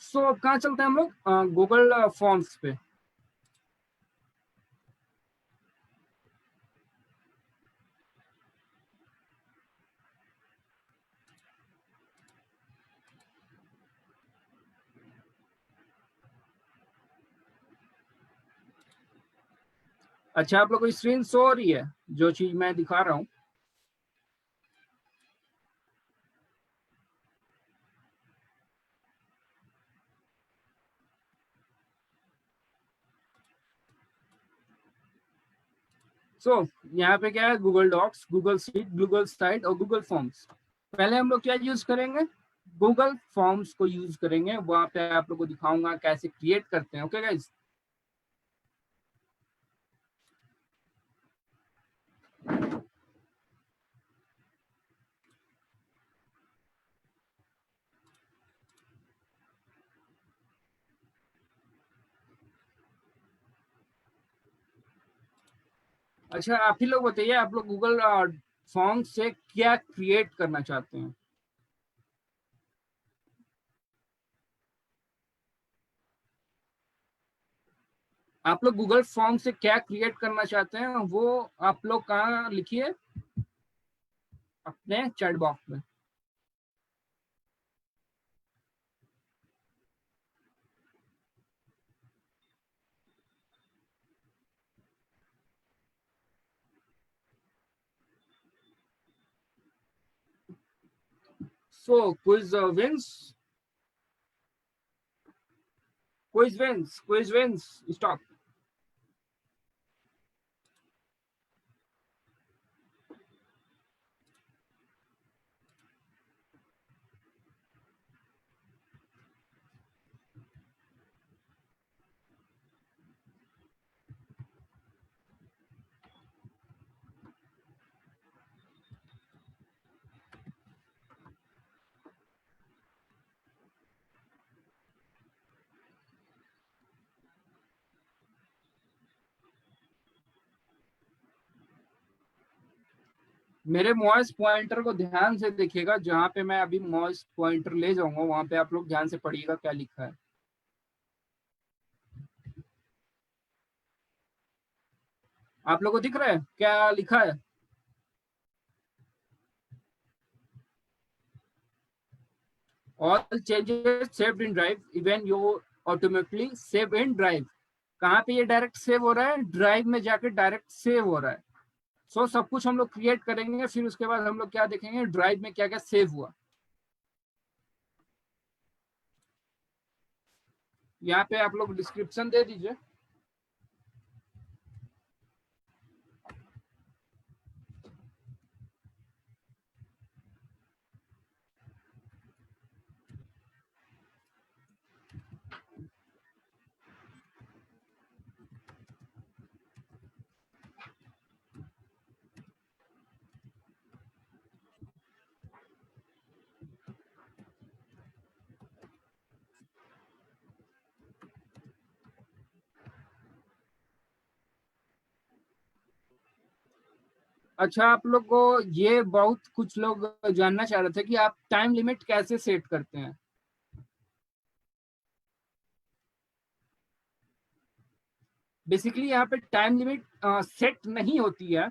सो अब कहाँ चलते हैं हम लोग, गूगल फॉर्म्स पे। अच्छा, आप लोग को स्क्रीन शो हो रही है जो चीज मैं दिखा रहा हूँ? सो यहाँ पे क्या है, Google docs, Google sheet, Google site और गूगल फॉर्म्स। पहले हम लोग क्या यूज करेंगे, गूगल फॉर्म्स को यूज करेंगे। वहां पे आप लोग को दिखाऊंगा कैसे क्रिएट करते हैं। ओके गाइज, अच्छा आप ही लोग बताइए, आप लोग गूगल फॉर्म से क्या क्रिएट करना चाहते हैं? आप लोग गूगल फॉर्म से क्या क्रिएट करना चाहते हैं वो आप लोग कहाँ लिखिए, अपने चैट बॉक्स में। So quiz wins, quiz wins, stop. मेरे मॉइस पॉइंटर को ध्यान से देखिएगा, जहां पे मैं अभी मॉइस पॉइंटर ले जाऊंगा वहां पे आप लोग ध्यान से पढ़िएगा क्या लिखा है। आप लोग को दिख रहा है क्या लिखा है? All changes saved in drive even you automatically save in drive. कहाँ पे ये डायरेक्ट सेव हो रहा है? ड्राइव में जाके डायरेक्ट सेव हो रहा है। सो सब कुछ हम लोग क्रिएट करेंगे, फिर उसके बाद हम लोग क्या देखेंगे ड्राइव में क्या क्या सेव हुआ। यहाँ पे आप लोग डिस्क्रिप्शन दे दीजिए। अच्छा आप लोग को ये बहुत कुछ लोग जानना चाह रहे थे कि आप टाइम लिमिट कैसे सेट करते हैं। बेसिकली यहाँ पे टाइम लिमिट सेट नहीं होती है।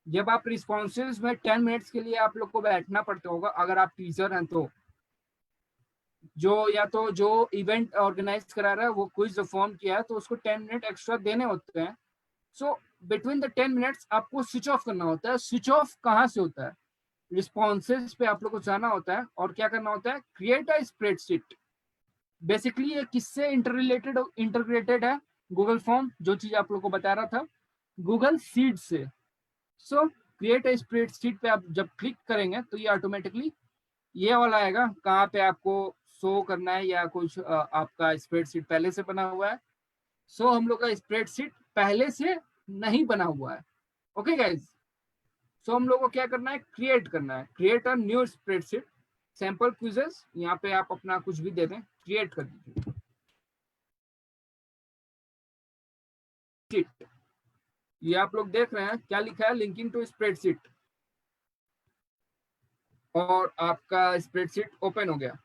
जब आप रिस्पॉन्सेज में 10 मिनट्स के लिए आप लोग को बैठना पड़ता होगा, अगर आप टीचर हैं तो जो या तो जो इवेंट ऑर्गेनाइज करा रहा है वो क्विज फॉर्म किया है तो उसको 10 मिनट एक्स्ट्रा देने होते हैं। सो बिटवीन द 10 मिनट्स आपको स्विच ऑफ करना होता है। स्विच ऑफ कहाँ से होता है? रिस्पॉन्सेज पे आप लोग को जाना होता है और क्या करना होता है, क्रिएट अ स्प्रेडशीट। बेसिकली ये किससे इंटरग्रेटेड है? गूगल फॉर्म, जो चीज आप लोग को बता रहा था, गूगल सीड से। सो क्रिएट अ स्प्रेडशीट पे आप जब क्लिक करेंगे तो ये ऑटोमेटिकली ये वाला आएगा, कहाँ पे आपको शो करना है या कुछ आपका स्प्रेडशीट पहले से बना हुआ है। सो हम लोग का स्प्रेडशीट पहले से नहीं बना हुआ है। ओके गाइज, सो हम लोग को क्या करना है, क्रिएट करना है, create a new spreadsheet, sample quizzes. यहाँ पे आप अपना कुछ भी दे दें, क्रिएट कर दीजिए। शीट, ये आप लोग देख रहे हैं क्या लिखा है, लिंकिंग टू स्प्रेडशीट, और आपका स्प्रेडशीट ओपन हो गया।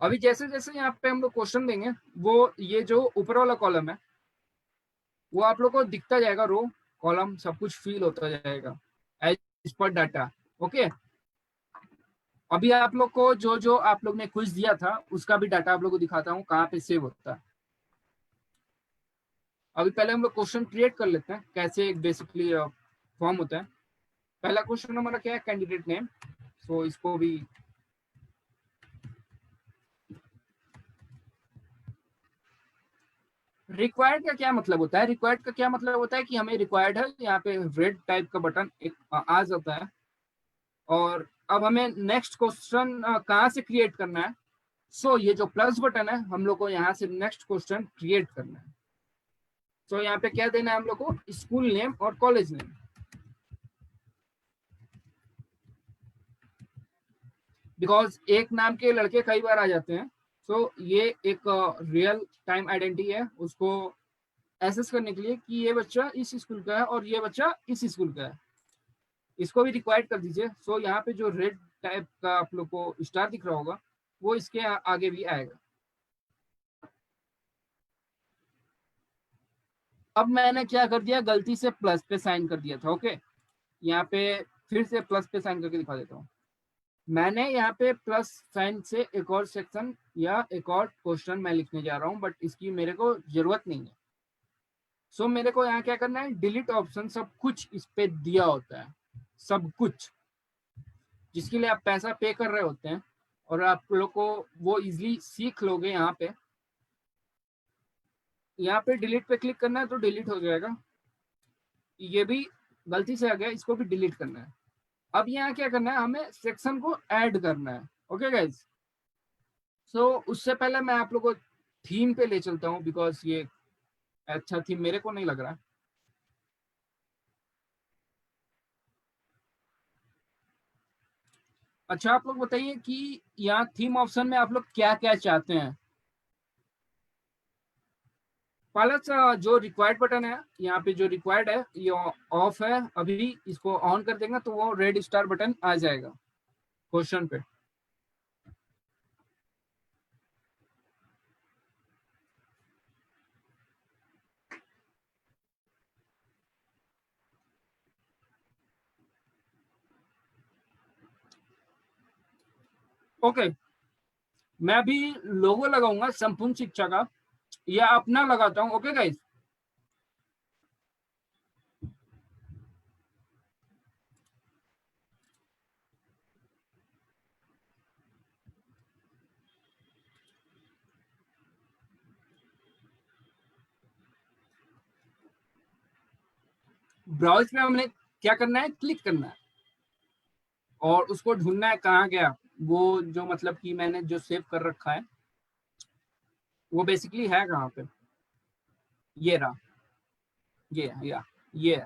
अभी जैसे जैसे यहाँ पे हम लोग क्वेश्चन देंगे, वो ये जो ऊपर वाला कॉलम है वो आप लोग को दिखता जाएगा, रो कॉलम सब कुछ फिल होता जाएगा एज पर डाटा। ओके, अभी आप लोग को जो जो आप लोग ने क्विज दिया था उसका भी डाटा आप लोग को दिखाता हूँ कहाँ पे सेव होता है। अभी पहले हम लोग क्वेश्चन क्रिएट कर लेते हैं, कैसे एक बेसिकली फॉर्म होता है। पहला क्वेश्चन हमारा क्या है, कैंडिडेट नेम। सो इसको भी रिक्वायर्ड का क्या मतलब होता है? रिक्वायर्ड का क्या मतलब होता है कि हमें रिक्वायर्ड है, यहाँ पे रेड टाइप का बटन एक आ जाता है, और अब हमें नेक्स्ट क्वेश्चन कहाँ से क्रिएट करना है। सो ये जो प्लस बटन है, हम लोग को यहाँ से नेक्स्ट क्वेश्चन क्रिएट करना है। सो यहाँ पे क्या देना है हम लोग को? स्कूल नेम और कॉलेज नेम। बिकॉज एक नाम के लड़के कई बार आ जाते हैं, सो ये एक रियल टाइम आइडेंटिटी है, उसको एसेस करने के लिए कि ये बच्चा इस स्कूल का है और ये बच्चा इस स्कूल का है। इसको भी रिक्वायर्ड कर दीजिए। सो यहाँ पे जो रेड टाइप का आप लोग को स्टार दिख रहा होगा, वो इसके आगे भी आएगा। अब मैंने क्या कर दिया, गलती से प्लस पे साइन कर दिया था। ओके, यहाँ पे फिर से प्लस पे साइन करके दिखा देता हूँ। मैंने यहाँ पे प्लस साइन से एक और सेक्शन या एक और क्वेश्चन मैं लिखने जा रहा हूँ, बट इसकी मेरे को जरूरत नहीं है। सो मेरे को यहाँ क्या करना है, डिलीट ऑप्शन सब कुछ इस पे दिया होता है, सब कुछ जिसके लिए आप पैसा पे कर रहे होते हैं, और आप लोग को वो इजिली सीख लोगे। यहाँ पे डिलीट पे क्लिक करना है तो डिलीट हो जाएगा। ये भी गलती से आ गया, इसको भी डिलीट करना है। अब यहाँ क्या करना है, हमें सेक्शन को ऐड करना है। ओके गाइज, सो उससे पहले मैं आप लोग को थीम पे ले चलता हूँ, बिकॉज ये अच्छा थीम मेरे को नहीं लग रहा। अच्छा, आप लोग बताइए कि यहाँ थीम ऑप्शन में आप लोग क्या क्या चाहते हैं। प्लस जो रिक्वायर्ड बटन है, यहाँ पे जो रिक्वायर्ड है ये ऑफ है। अभी इसको ऑन कर देंगे तो वो रेड स्टार बटन आ जाएगा क्वेश्चन पे। ओके, मैं भी लोगो लगाऊंगा संपूर्ण शिक्षा का, या अपना लगाता हूँ। ओके गाइस, ब्राउज पे हमने क्या करना है, क्लिक करना है, और उसको ढूंढना है कहाँ गया वो, जो मतलब कि मैंने जो सेव कर रखा है वो बेसिकली है कहाँ पे। ये रहा, ये है।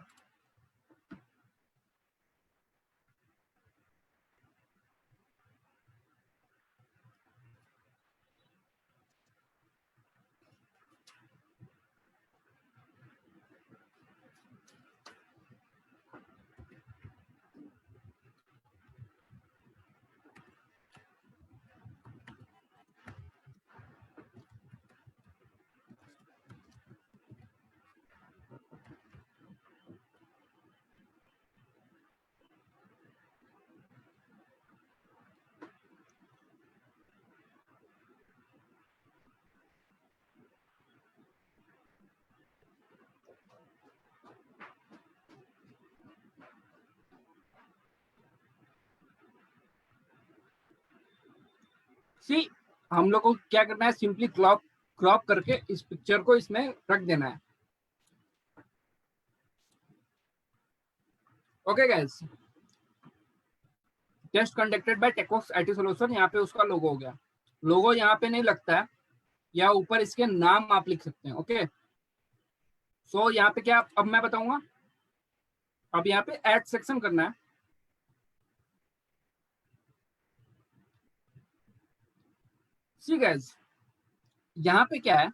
सी, हम लोग को क्या करना है, सिंपली क्रॉप क्रॉप करके इस पिक्चर को इसमें रख देना है। Okay guys, test conducted by Techox IT solution, यहाँ पे उसका लोगो हो गया। लोगो यहाँ पे नहीं लगता है, या ऊपर इसके नाम आप लिख सकते हैं। ओके, सो यहाँ पे क्या अब मैं बताऊंगा। अब यहाँ पे ऐड सेक्शन करना है। सी गाइस, यहाँ पे क्या है,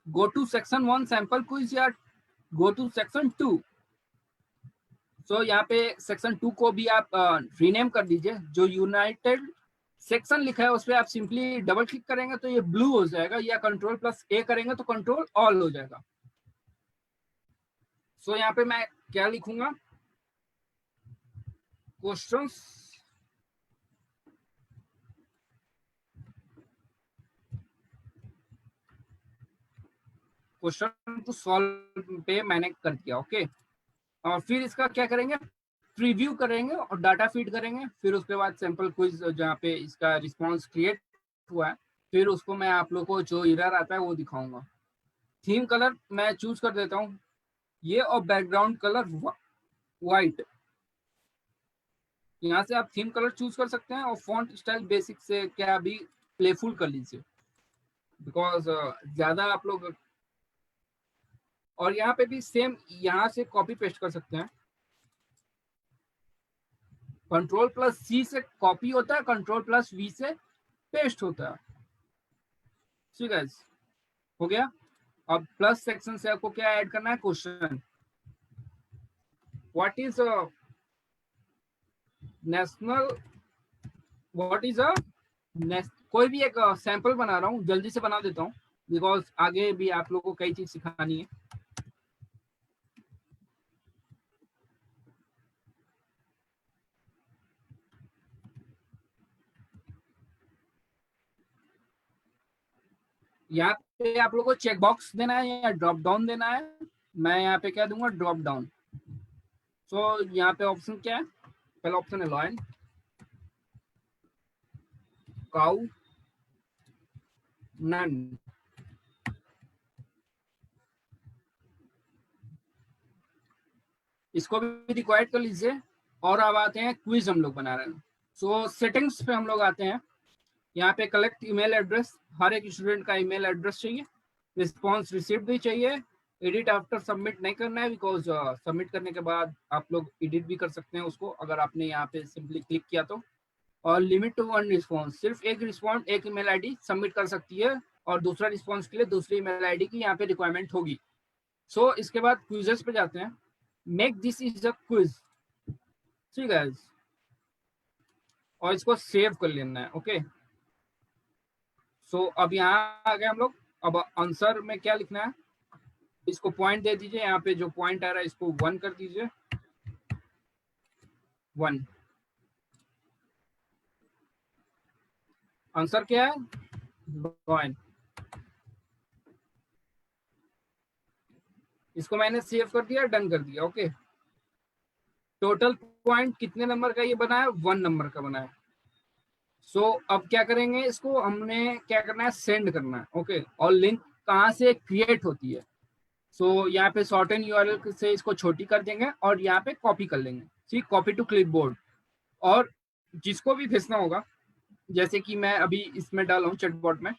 go to section 1 sample quiz या गो टू सेक्शन 2। सो यहाँ पे सेक्शन 2 को भी आप रीनेम कर दीजिए। जो यूनाइटेड सेक्शन लिखा है उस पर आप सिंपली डबल क्लिक करेंगे तो ये ब्लू हो जाएगा, या कंट्रोल प्लस ए करेंगे तो कंट्रोल ऑल हो जाएगा। सो यहाँ पे मैं क्या लिखूंगा, क्वेश्चंस क्वेश्चन टू सॉल्व पे मैंने कर दिया। ओके, और फिर इसका क्या करेंगे, प्रीव्यू करेंगे और डाटा फीड करेंगे। फिर उसके बाद सैंपल क्विज जहाँ पे इसका रिस्पॉन्स क्रिएट हुआ है फिर उसको मैं आप लोग को जो एरर आता है वो दिखाऊंगा। थीम कलर मैं चूज कर देता हूँ ये, और बैकग्राउंड कलर व्हाइट। यहाँ से आप थीम कलर चूज कर सकते हैं, और फॉन्ट स्टाइल बेसिक से क्या भी प्लेफुल कर लीजिए, बिकॉज ज्यादा आप लोग, और यहाँ पे भी सेम यहाँ से कॉपी पेस्ट कर सकते हैं। कंट्रोल प्लस सी से कॉपी होता है, कंट्रोल प्लस वी से पेस्ट होता है। ठीक है, हो गया। अब प्लस सेक्शन से आपको क्या ऐड करना है, question. What is national, what is a कोई भी एक सैंपल बना रहा हूँ, जल्दी से बना देता हूँ बिकॉज आगे भी आप लोगों को कई चीज सिखानी है। यहाँ पे आप लोगों को चेक बॉक्स देना है या ड्रॉप डाउन देना है। मैं यहाँ पे क्या दूंगा, ड्रॉप डाउन। सो यहाँ पे ऑप्शन क्या है, पहला ऑप्शन है लॉयन, काउ, नन। इसको भी रिक्वायर्ड कर लीजिए। और अब आते हैं क्विज हम लोग बना रहे हैं। सो सेटिंग्स पे हम लोग आते हैं। यहाँ पे कलेक्ट ईमेल एड्रेस, हर एक स्टूडेंट का ईमेल एड्रेस चाहिए। रिस्पॉन्स रिसीव्ड भी चाहिए। एडिट आफ्टर सबमिट नहीं करना है, बिकॉज सबमिट करने के बाद आप लोग एडिट भी कर सकते हैं उसको, अगर आपने यहाँ पे सिंपली क्लिक किया तो। और लिमिट टू वन रिस्पॉन्स, सिर्फ एक रिस्पॉन्स एक ईमेल आईडी सबमिट कर सकती है, और दूसरा रिस्पॉन्स के लिए दूसरी ईमेल आईडी की यहाँ पे रिक्वायरमेंट होगी। सो इसके बाद क्विजेस पे जाते हैं। Make this is a quiz. ठीक है, और इसको सेव कर लेना है। ओके, सो अब यहाँ आ गए हम लोग। अब आंसर में क्या लिखना है, इसको पॉइंट दे दीजिए। यहाँ पे जो पॉइंट आ रहा है इसको 1 कर दीजिए, 1। आंसर क्या है, लॉयन। इसको मैंने सेव कर दिया, डन कर दिया। ओके, टोटल पॉइंट कितने नंबर का ये बना है, 1 नंबर का बना है। सो अब क्या करेंगे, इसको हमने क्या करना है, सेंड करना है। ओके, और लिंक कहाँ से क्रिएट होती है। सो यहाँ पे शॉर्ट एंड यूआरएल से इसको छोटी कर देंगे, और यहाँ पे कॉपी कर लेंगे। ठीक, कॉपी टू क्लिपबोर्ड। और जिसको भी भेजना होगा, जैसे कि मैं अभी इसमें डाला हूँ चैटबॉट में,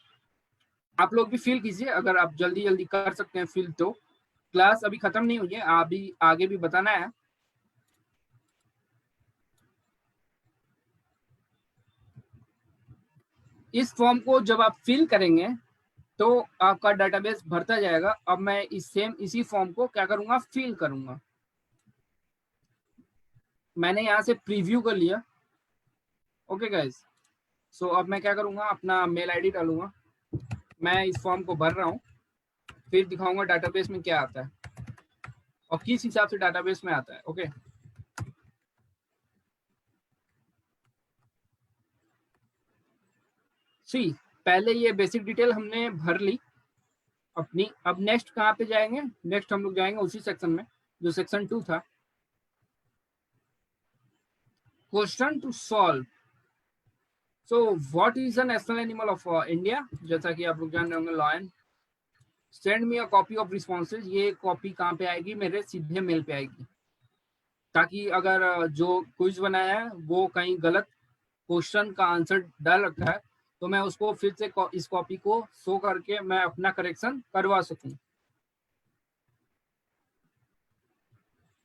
आप लोग भी फिल कीजिए अगर आप जल्दी जल्दी कर सकते हैं फिल। तो क्लास अभी खत्म नहीं हुई है, अभी आगे भी बताना है। इस फॉर्म को जब आप फिल करेंगे तो आपका डाटाबेस भरता जाएगा। अब मैं इसी फॉर्म को क्या करूंगा, फिल करूंगा। मैंने यहाँ से प्रीव्यू कर लिया। ओके गाइस, सो अब मैं क्या करूंगा, अपना मेल आईडी डालूंगा। मैं इस फॉर्म को भर रहा हूँ, फिर दिखाऊंगा डाटाबेस में क्या आता है और किस हिसाब से डाटाबेस में आता है। ओके, सी पहले ये बेसिक डिटेल हमने भर ली अपनी। अब नेक्स्ट कहाँ पे जाएंगे, नेक्स्ट हम लोग जाएंगे उसी सेक्शन में जो सेक्शन 2 था, question to solve. So what is the national animal of India, जैसा कि आप लोग जान रहे होंगे, lion. Send me a copy of responses, ये कॉपी कहाँ पे आएगी, मेरे सीधे मेल पे आएगी, ताकि अगर जो क्विज बनाया है वो कहीं गलत क्वेश्चन का आंसर डाल रखा है तो मैं उसको फिर से इस कॉपी को शो करके मैं अपना करेक्शन करवा सकूं।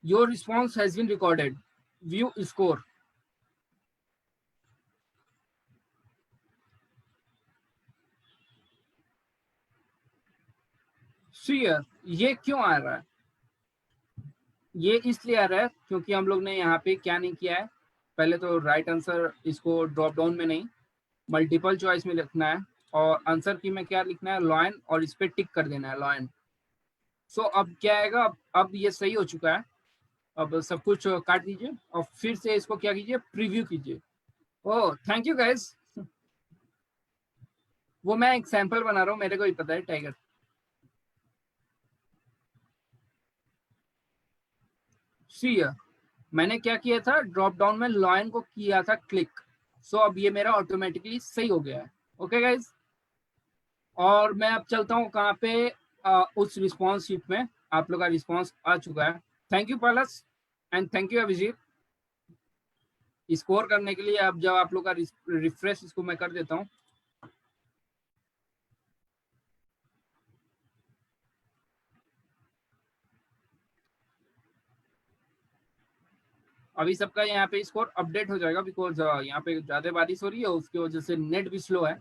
Your response has been recorded, view score. Share, ये क्यों आ रहा है, ये इसलिए आ रहा है क्योंकि हम लोग ने यहाँ पे क्या नहीं किया है, पहले तो राइट आंसर इसको ड्रॉप डाउन में नहीं, मल्टीपल चॉइस में लिखना है, और आंसर की में क्या लिखना है, लॉयन, और इस पे टिक कर देना है, लॉयन। सो अब क्या आएगा, अब ये सही हो चुका है। अब सब कुछ काट दीजिए और फिर से इसको क्या कीजिए, प्रीव्यू कीजिए। ओह थैंक यू गाइस, वो मैं एक सैंपल बना रहा हूँ, मेरे को ही पता है, टाइगर। सी, मैंने क्या किया था, ड्रॉप डाउन में लॉयन को किया था क्लिक। सो अब ये मेरा ऑटोमेटिकली सही हो गया है। ओके गाइस, और मैं अब चलता हूँ कहाँ पे, उस रिस्पॉन्स शीट में आप लोग का रिस्पॉन्स आ चुका है। थैंक यू पलस and thank you Abhijit score करने के लिए। अब जब आप लोग का रिफ्रेश इसको मैं कर देता हूँ। अभी सबका यहाँ पे स्कोर अपडेट हो जाएगा बिकॉज यहाँ पे ज्यादा बारिश हो रही है, उसकी वजह से नेट भी स्लो है।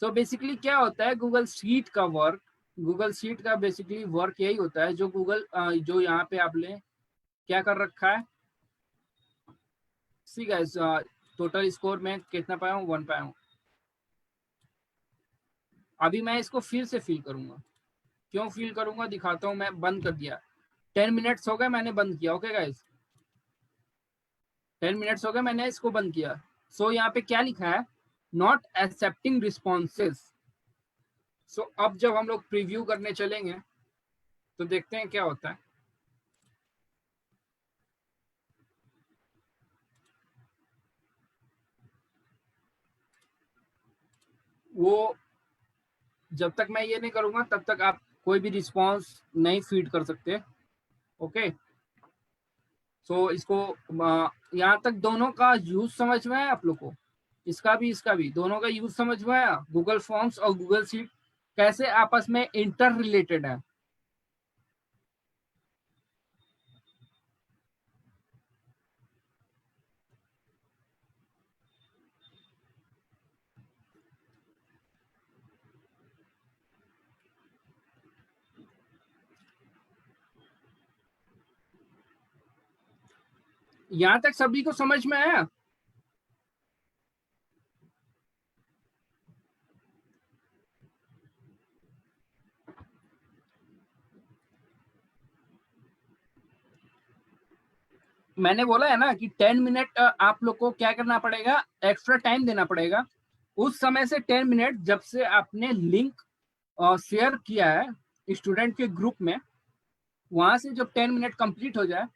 सो बेसिकली क्या होता है गूगल शीट का वर्क, गूगल शीट का बेसिकली वर्क यही होता है जो गूगल जो यहाँ पे आपने क्या कर रखा है। सी गाइस, टोटल स्कोर में कितना पाया हूँ, 1 पाया हूँ। अभी मैं इसको फिर से फिल करूंगा। क्यों फिल करूंगा दिखाता हूँ। मैं बंद कर दिया, 10 मिनट्स हो गए मैंने बंद किया। ओके गाइस, 10 मिनट्स हो गए मैंने इसको बंद किया। सो यहाँ पे क्या लिखा है, नॉट एक्सेप्टिंग रिस्पॉन्सेज। सो अब जब हम लोग प्रीव्यू करने चलेंगे तो देखते हैं क्या होता है। वो जब तक मैं ये नहीं करूंगा तब तक आप कोई भी रिस्पॉन्स नहीं फीड कर सकते। ओके, सो इसको यहाँ तक दोनों का यूज समझ में आया आप लोग को, इसका भी दोनों का यूज समझ में आया। गूगल फॉर्म्स और गूगल शीट कैसे आपस में इंटर रिलेटेड है। यहाँ तक सभी को समझ में आया। मैंने बोला है ना कि 10 मिनट आप लोग को क्या करना पड़ेगा, एक्स्ट्रा टाइम देना पड़ेगा। उस समय से 10 मिनट जब से आपने लिंक शेयर किया है स्टूडेंट के ग्रुप में, वहां से जब 10 मिनट कंप्लीट हो जाए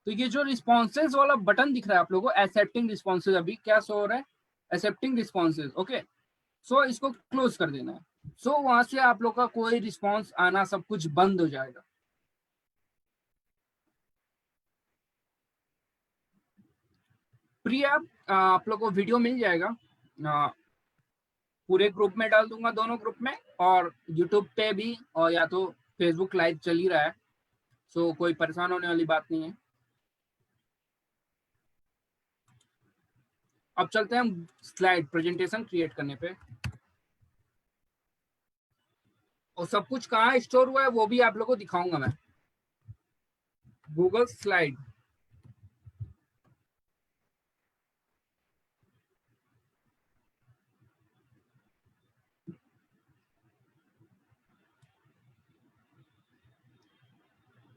तो ये जो रिस्पॉन्सेज वाला बटन दिख रहा है आप लोगों को, एक्सेप्टिंग रिस्पॉन्सेज, अभी क्या शो हो रहा है, एक्सेप्टिंग रिस्पॉन्सेज। ओके, सो इसको क्लोज कर देना है। सो वहां से आप लोग का कोई रिस्पॉन्स आना सब कुछ बंद हो जाएगा। प्रिया, आप लोग को वीडियो मिल जाएगा, पूरे ग्रुप में डाल दूंगा, दोनों ग्रुप में, और यूट्यूब पे भी, और या तो फेसबुक लाइव चल ही रहा है। सो कोई परेशान होने वाली बात नहीं है। अब चलते हैं हम स्लाइड प्रेजेंटेशन क्रिएट करने पे। और सब कुछ कहाँ स्टोर हुआ है वो भी आप लोग को दिखाऊंगा मैं। गूगल स्लाइड,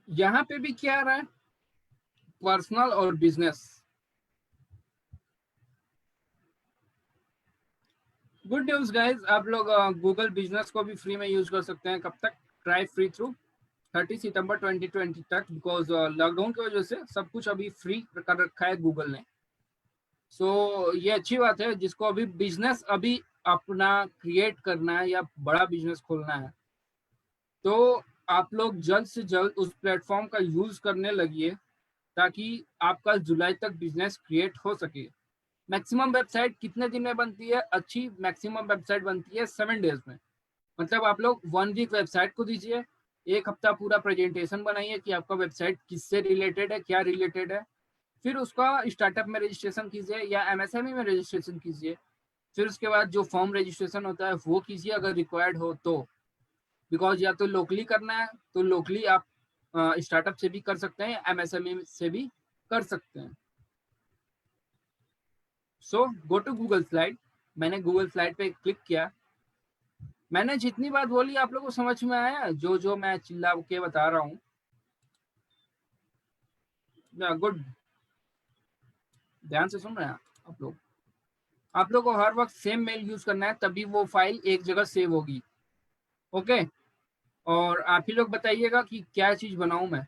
यहाँ पे भी क्या आ रहा है, पर्सनल और बिजनेस। गुड न्यूज गाइज, आप लोग गूगल बिजनेस को भी फ्री में यूज कर सकते हैं। कब तक? ट्राई फ्री थ्रू 30 सितंबर 2020 तक, बिकॉज लॉकडाउन की वजह से सब कुछ अभी फ्री कर रखा है गूगल ने। सो ये अच्छी बात है। जिसको अभी बिजनेस अभी अपना क्रिएट करना है या बड़ा बिजनेस खोलना है, तो आप लोग जल्द से जल्द उस प्लेटफॉर्म का यूज करने लगिए, ताकि आपका जुलाई तक बिजनेस क्रिएट हो सके। मैक्सिमम वेबसाइट कितने दिन में बनती है? अच्छी मैक्सिमम वेबसाइट बनती है 7 डेज में। मतलब आप लोग 1 वीक वेबसाइट को दीजिए, 1 हफ्ता पूरा प्रेजेंटेशन बनाइए कि आपका वेबसाइट किससे रिलेटेड है, क्या रिलेटेड है। फिर उसका स्टार्टअप में रजिस्ट्रेशन कीजिए या एमएसएमई में रजिस्ट्रेशन कीजिए। फिर उसके बाद जो फॉर्म रजिस्ट्रेशन होता है वो कीजिए अगर रिक्वायर्ड हो तो। बिकॉज या तो लोकली करना है तो लोकली आप स्टार्टअप से भी कर सकते हैं, एमएसएमई से भी कर सकते हैं। सो गो टू गूगल स्लाइड। मैंने गूगल स्लाइड पे क्लिक किया। मैंने जितनी बात बोली आप लोगों को समझ में आया, जो जो मैं चिल्ला के बता रहा हूँ? गुड, ध्यान से सुन रहे हैं आप लोग। आप लोग को हर वक्त सेम मेल यूज करना है, तभी वो फाइल एक जगह सेव होगी। ओके, और आप ही लोग बताइएगा कि क्या चीज बनाऊं मैं।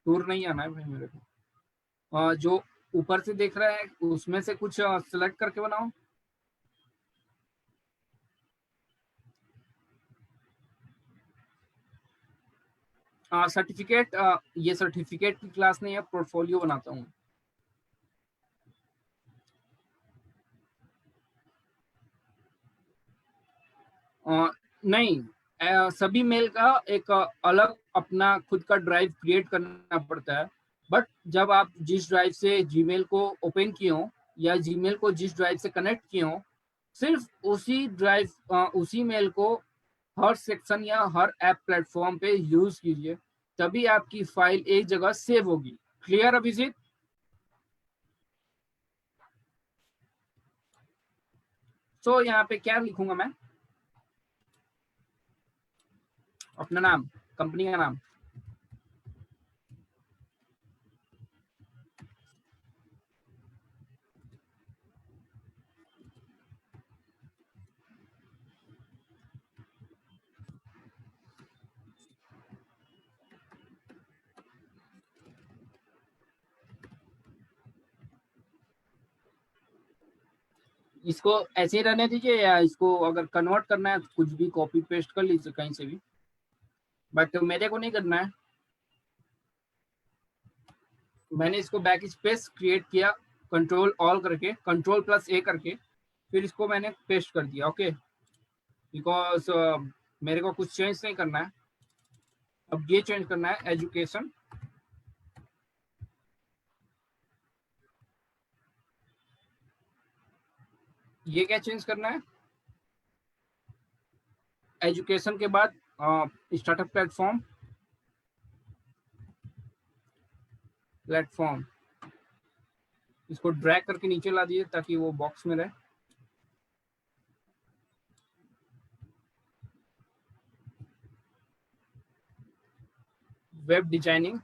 टूर नहीं आना है भाई मेरे को। जो ऊपर से देख रहा है उसमें से कुछ सेलेक्ट करके बनाओ। सर्टिफिकेट, ये सर्टिफिकेट की क्लास नहीं है, पोर्टफोलियो बनाता हूँ। नहीं, सभी मेल का एक अलग अपना खुद का ड्राइव क्रिएट करना पड़ता है। बट जब आप जिस ड्राइव से जीमेल को ओपन किए हो या जीमेल को जिस ड्राइव से कनेक्ट किए हो, सिर्फ उसी ड्राइव उसी मेल को हर सेक्शन या हर ऐप प्लेटफॉर्म पे यूज कीजिए, तभी आपकी फाइल एक जगह सेव होगी। क्लियर अभिजीत? सो यहाँ पे क्या लिखूंगा मैं? अपना नाम, कंपनी का नाम। इसको ऐसे ही रहने दीजिए, या इसको अगर कन्वर्ट करना है तो कुछ भी कॉपी पेस्ट कर लीजिए कहीं से भी, बट मेरे को नहीं करना है। मैंने इसको बैक स्पेस क्रिएट किया, कंट्रोल ऑल करके, कंट्रोल प्लस ए करके, फिर इसको मैंने पेस्ट कर दिया। ओके, बिकॉज मेरे को कुछ चेंज नहीं करना है। अब ये चेंज करना है, एजुकेशन। ये क्या चेंज करना है? एजुकेशन के बाद स्टार्टअप प्लेटफॉर्म, प्लेटफॉर्म इसको ड्रैग करके नीचे ला दिए ताकि वो बॉक्स में रहे। वेब डिजाइनिंग,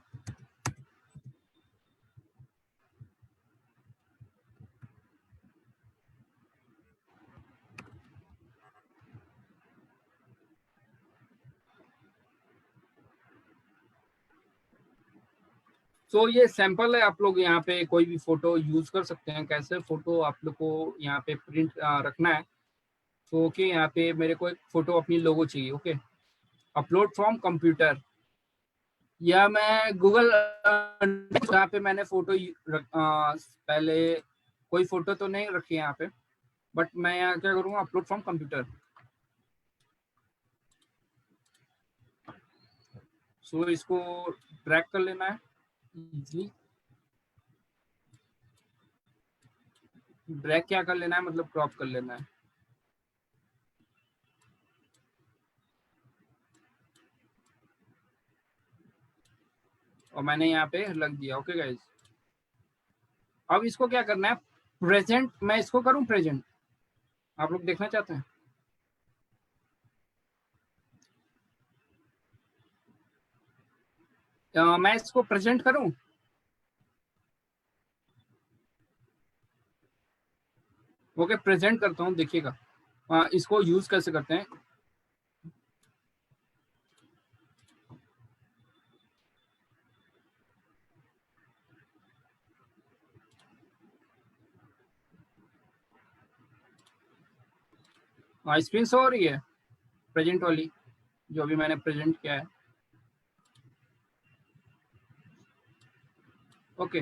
तो ये सैंपल है, आप लोग यहाँ पे कोई भी फोटो यूज कर सकते हैं। कैसे फोटो आप लोग को यहाँ पे प्रिंट रखना है, तो ओके, यहाँ पे मेरे को एक फोटो अपनी लोगो चाहिए। ओके, अपलोड फ्रॉम कंप्यूटर, या मैं गूगल, यहाँ पे मैंने फोटो पहले कोई फोटो तो नहीं रखी है यहाँ पे, बट मैं यहाँ क्या करूँगा, अपलोड फ्रॉम कंप्यूटर। सो इसको ड्रैग कर लेना है इजीली। ड्रैग क्या कर लेना है, मतलब क्रॉप कर लेना है। और मैंने यहाँ पे लग दिया। ओके गाइज, अब इसको क्या करना है, प्रेजेंट, मैं इसको करूँ प्रेजेंट, आप लोग देखना चाहते हैं? मैं इसको प्रेजेंट करूं? ओके, प्रेजेंट करता हूं, देखिएगा। इसको यूज कैसे करते हैं। स्क्रीन शो हो रही है प्रेजेंट वाली, जो अभी मैंने प्रेजेंट किया है। ओके,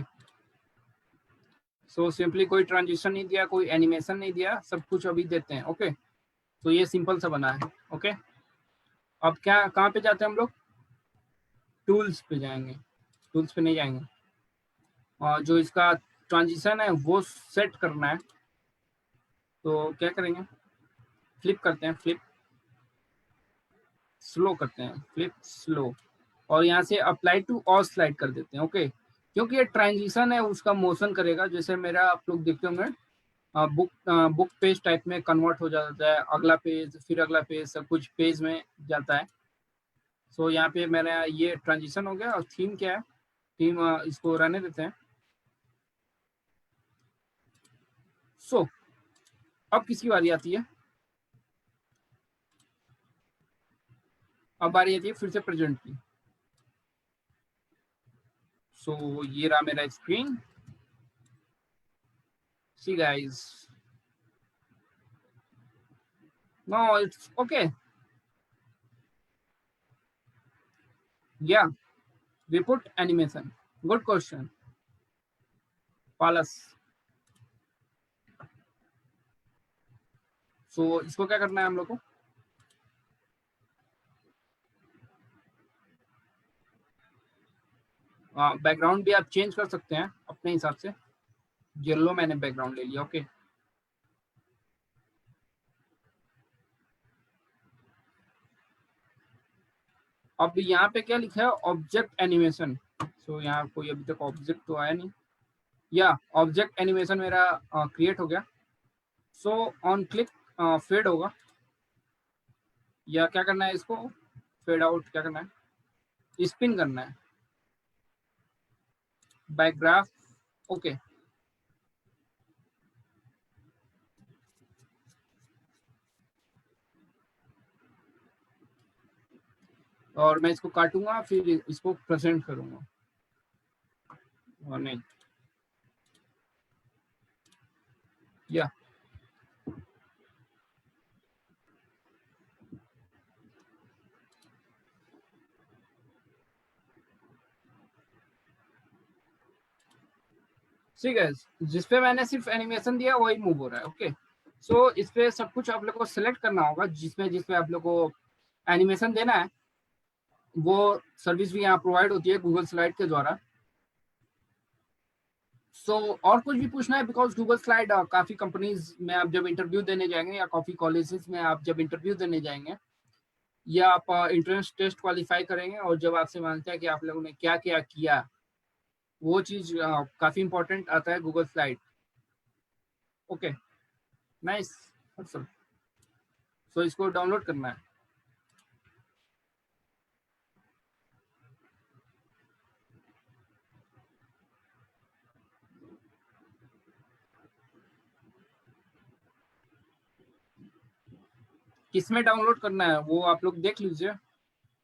सो सिंपली कोई ट्रांजिशन नहीं दिया, कोई एनिमेशन नहीं दिया, सब कुछ अभी देते हैं। ओके, तो ये सिंपल सा बना है। ओके, अब क्या, कहाँ पे जाते हैं हम लोग? टूल्स पे जाएंगे। टूल्स पे नहीं जाएंगे, और जो इसका ट्रांजिशन है वो सेट करना है। तो क्या करेंगे, फ्लिप करते हैं, फ्लिप स्लो करते हैं, फ्लिप स्लो, और यहाँ से अप्लाई टू ऑल स्लाइड कर देते हैं। ओके, क्योंकि ये ट्रांजिशन है उसका मोशन करेगा, जैसे मेरा आप लोग देखते होंगे बुक बुक पेज टाइप में कन्वर्ट हो जाता है, अगला पेज फिर अगला पेज, सब कुछ पेज में जाता है। सो यहाँ पे मेरा ये ट्रांजिशन हो गया। और थीम क्या है, थीम इसको रहने देते हैं। सो अब किसकी बारी आती है? अब बारी आती है फिर से प्रेजेंट की। सो ये रहा मेरा screen. See guys, no it's okay. Yeah, we put animation. Good question, Palas. So इसको क्या करना है हम लोग को? बैकग्राउंड भी आप चेंज कर सकते हैं अपने हिसाब से। येलो मैंने बैकग्राउंड ले लिया। ओके, अब यहाँ पे क्या लिखा है? Object animation. सो यहाँ कोई अभी तक ऑब्जेक्ट तो आया नहीं। या ऑब्जेक्ट एनिमेशन मेरा क्रिएट हो गया। सो ऑन क्लिक फेड होगा, या क्या करना है इसको? फेड आउट क्या करना है? स्पिन करना है बाय ग्राफ। ओके, और मैं इसको काटूंगा फिर इसको प्रेजेंट करूंगा। और नहीं, या ठीक है, जिसपे मैंने सिर्फ एनिमेशन दिया वही मूव हो रहा है। ओके, सो इस पे सब कुछ आप लोग को सिलेक्ट करना होगा, जिसमें जिसमें आप लोग को एनिमेशन देना है वो सर्विस भी यहाँ प्रोवाइड होती है गूगल स्लाइड के द्वारा। सो और कुछ भी पूछना है? बिकॉज गूगल स्लाइड काफी कंपनीज में आप जब इंटरव्यू देने जाएंगे, या काफी कॉलेजेस में आप जब इंटरव्यू देने जाएंगे, या आप इंट्रेंस टेस्ट क्वालिफाई करेंगे और जब आपसे मांगते हैं कि आप लोगों ने क्या क्या किया, वो चीज काफी इंपॉर्टेंट आता है Google slide. Okay, nice. So इसको डाउनलोड करना है। किसमें डाउनलोड करना है वो आप लोग देख लीजिए,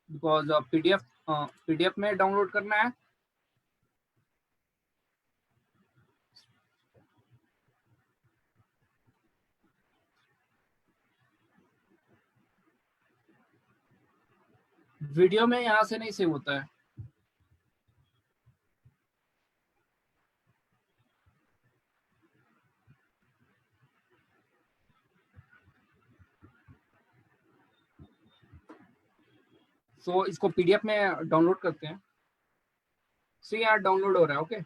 बिकॉज पीडीएफ में डाउनलोड करना है। वीडियो में यहाँ से नहीं सेव होता है। सो इसको पीडीएफ में डाउनलोड करते हैं। सो यहाँ डाउनलोड हो रहा है। ओके,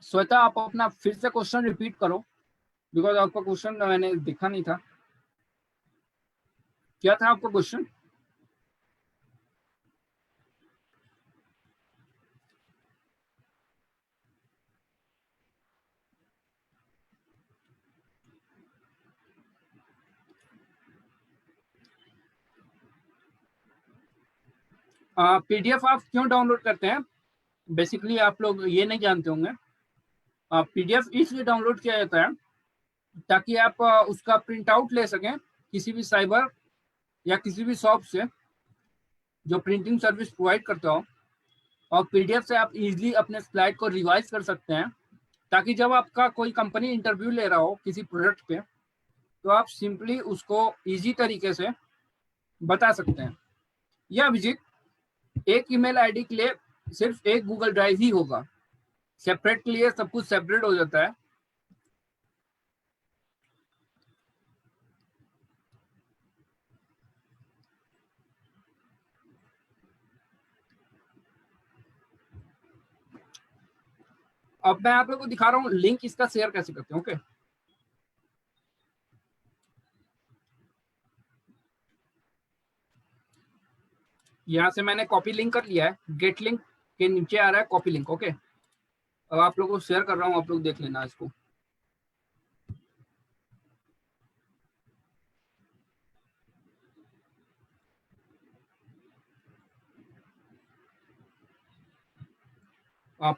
श्वेता आप अपना फिर से क्वेश्चन रिपीट करो, बिकॉज आपका क्वेश्चन मैंने देखा नहीं था। क्या था आपका क्वेश्चन? पीडीएफ आप क्यों डाउनलोड करते हैं? बेसिकली आप लोग ये नहीं जानते होंगे, पीडीएफ इसलिए डाउनलोड किया जाता है ताकि आप उसका प्रिंट आउट ले सकें किसी भी साइबर या किसी भी शॉप से जो प्रिंटिंग सर्विस प्रोवाइड करता हो, और पीडीएफ से आप इजीली अपने स्लाइड को रिवाइज कर सकते हैं, ताकि जब आपका कोई कंपनी इंटरव्यू ले रहा हो किसी प्रोडक्ट पे, तो आप सिंपली उसको इजी तरीके से बता सकते हैं। या अभिजीत, एक ईमेल आईडी के लिए सिर्फ एक गूगल ड्राइव ही होगा, सेपरेट के लिए सब कुछ सेपरेट हो जाता है। अब मैं आप लोगों को दिखा रहा हूँ लिंक इसका शेयर कैसे करते हैं। ओके, यहाँ से मैंने कॉपी लिंक कर लिया है, गेट लिंक के नीचे आ रहा है कॉपी लिंक। ओके, अब आप लोगों को शेयर कर रहा हूँ, आप लोग देख लेना इसको।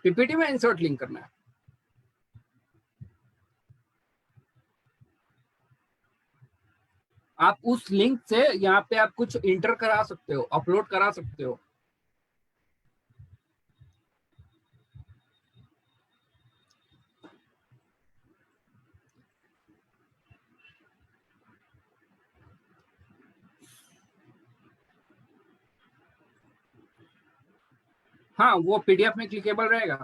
पीपीटी में इंसर्ट लिंक करना है। आप उस लिंक से यहाँ पे आप कुछ इंटर करा सकते हो, अपलोड करा सकते हो। हाँ, वो पीडीएफ में क्लिकेबल रहेगा।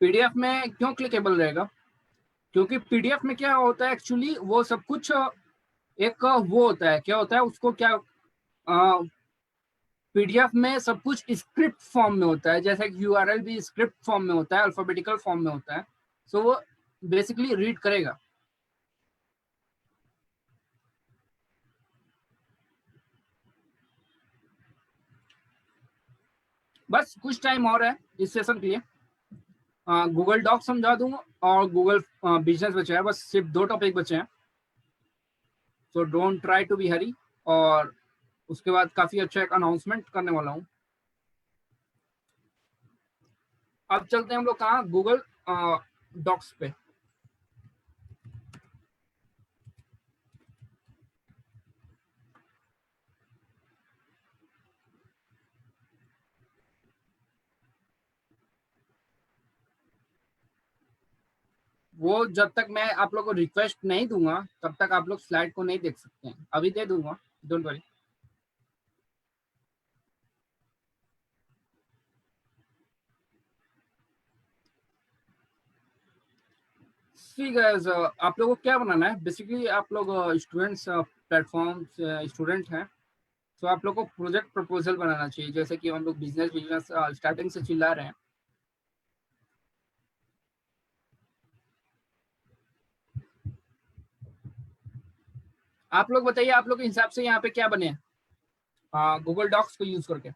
पीडीएफ में क्यों क्लिकेबल रहेगा? क्योंकि पीडीएफ में क्या होता है एक्चुअली, वो सब कुछ एक वो होता है, क्या होता है उसको, क्या पीडीएफ में सब कुछ स्क्रिप्ट फॉर्म में होता है, जैसे कि यूआरएल भी स्क्रिप्ट फॉर्म में होता है, अल्फाबेटिकल फॉर्म में होता है। सो वो बेसिकली रीड करेगा। बस कुछ टाइम और है इस सेशन के लिए। गूगल डॉक समझा दूंगा और गूगल बिजनेस बचा है, बस सिर्फ 2 टॉपिक बचे हैं। So don't try to be hurry. और उसके बाद काफी अच्छा एक अनाउंसमेंट करने वाला हूँ। अब चलते हैं हम लोग कहाँ, गूगल डॉक्स पे। वो जब तक मैं आप लोग को रिक्वेस्ट नहीं दूंगा तब तक आप लोग स्लाइड को नहीं देख सकते हैं, अभी दे दूंगा, डोंट वरी। ठीक है, आप लोगों को क्या बनाना है बेसिकली, आप लोग स्टूडेंट्स प्लेटफॉर्म स्टूडेंट हैं, तो आप लोग को प्रोजेक्ट प्रपोजल बनाना चाहिए, जैसे कि हम लोग बिजनेस बिजनेस स्टार्टिंग से चिल्ला रहे हैं। आप लोग बताइए, आप लोग के हिसाब से यहाँ पे क्या बने, गूगल डॉक्स को यूज करके।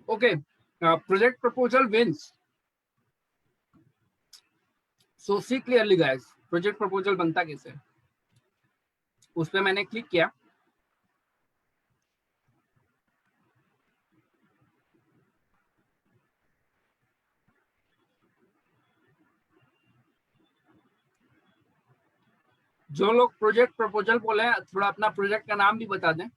Okay, project proposal wins. So see clearly guys, project proposal बनता कैसे है? उस पर मैंने क्लिक किया। जो लोग प्रोजेक्ट प्रपोजल बोले हैं, थोड़ा अपना प्रोजेक्ट का नाम भी बता दें।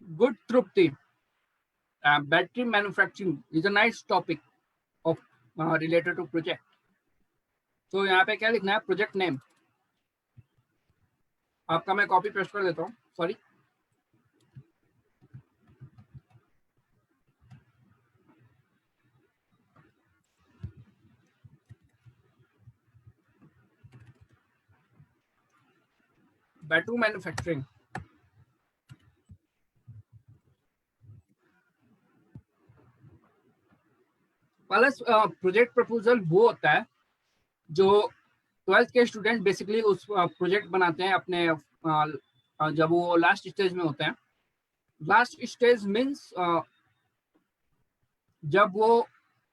Good Tripti, battery manufacturing is a nice topic of related to project. तो यहाँ पे क्या लिखना है, प्रोजेक्ट नेम। आपका मैं कॉपी पेस्ट कर देता हूँ, sorry. Battery manufacturing. Plus project proposal वो होता है जो 12th के स्टूडेंट बेसिकली उस प्रोजेक्ट बनाते हैं अपने, जब वो लास्ट स्टेज में होते हैं। लास्ट स्टेज मीन्स जब वो,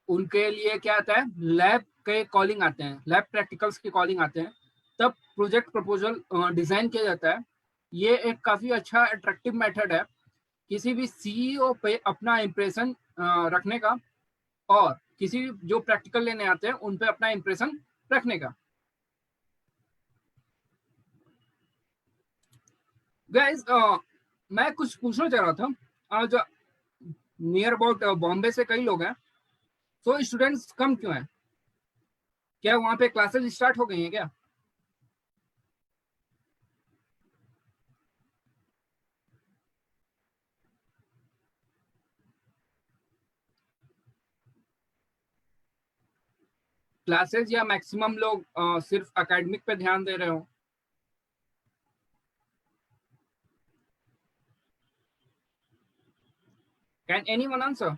उनके लिए क्या आता है, लैब के कॉलिंग आते हैं, लैब प्रैक्टिकल्स के कॉलिंग आते हैं, तब प्रोजेक्ट प्रपोजल डिजाइन किया जाता है। ये एक काफी अच्छा अट्रैक्टिव मेथड है किसी भी सीईओ पे अपना इंप्रेशन रखने का, और किसी भी जो प्रैक्टिकल लेने आते हैं उन पे अपना इंप्रेशन रखने का। गाइस, मैं कुछ पूछना चाह रहा था। आज नियर अबाउट बॉम्बे से कई लोग हैं, तो स्टूडेंट्स कम क्यों हैं? क्या वहाँ पे क्लासेस स्टार्ट हो गई हैं क्या? क्लासेस या मैक्सिमम लोग सिर्फ एकेडमिक पे ध्यान दे रहे हो? Can anyone answer?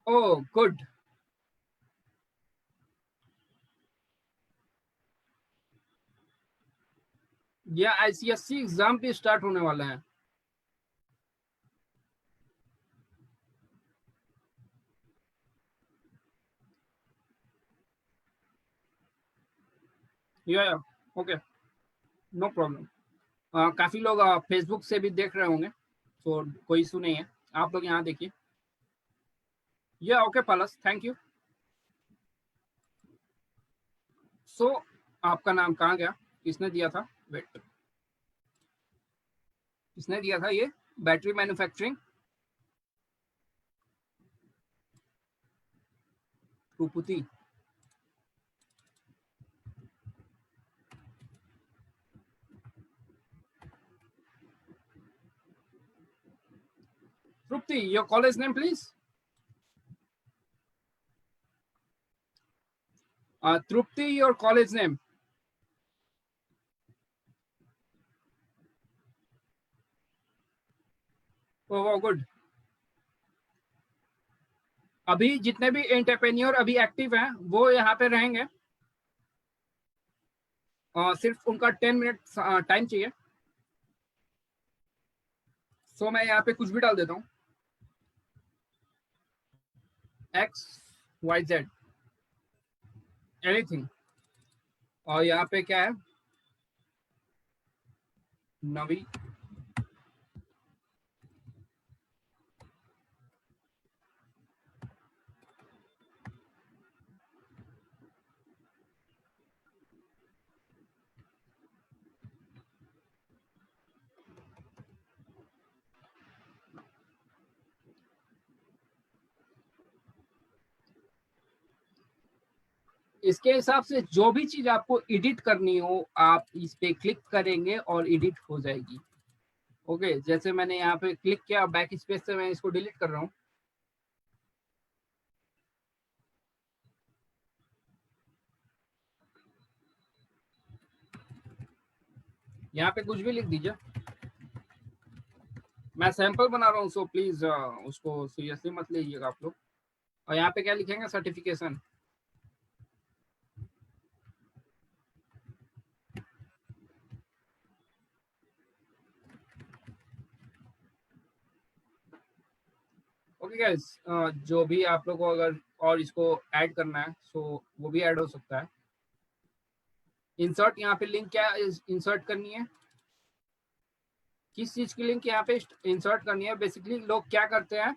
Oh good. ये आईसीएससी एग्जाम भी स्टार्ट होने वाले हैं। या ओके, नो प्रॉब्लम। काफी लोग फेसबुक से भी देख रहे होंगे, तो कोई इशू नहीं है, आप लोग यहाँ देखिए। या ओके पलस, थैंक यू। सो आपका नाम कहाँ गया, किसने दिया था? वेट, किसने दिया था ये बैटरी मैन्युफैक्चरिंग? रूपुती। Trupti, your college name, please. Trupti, your college name. Oh, good. अभी जितने भी एंटरप्रेन्योर अभी एक्टिव हैं वो यहाँ पे रहेंगे। सिर्फ उनका 10 मिनट टाइम चाहिए। सो मैं यहाँ पे कुछ भी डाल देता हूँ, XYZ एनीथिंग। और यहाँ पे क्या है, नवी। इसके हिसाब से जो भी चीज आपको एडिट करनी हो आप इस पे क्लिक करेंगे और एडिट हो जाएगी। ओके, जैसे मैंने यहाँ पे क्लिक किया, बैक स्पेस से मैं इसको डिलीट कर रहा हूँ। यहाँ पे कुछ भी लिख दीजिए, मैं सैंपल बना रहा हूँ, सो प्लीज उसको सीरियसली मत लीजिएगा आप लोग। और यहाँ पे क्या लिखेंगे, सर्टिफिकेशन। ओके गाइस, जो भी आप लोग को अगर और इसको ऐड करना है सो वो भी ऐड हो सकता है। इंसर्ट, यहाँ पे लिंक क्या इंसर्ट करनी है, किस चीज की लिंक यहाँ पे इंसर्ट करनी है? बेसिकली लोग क्या करते हैं,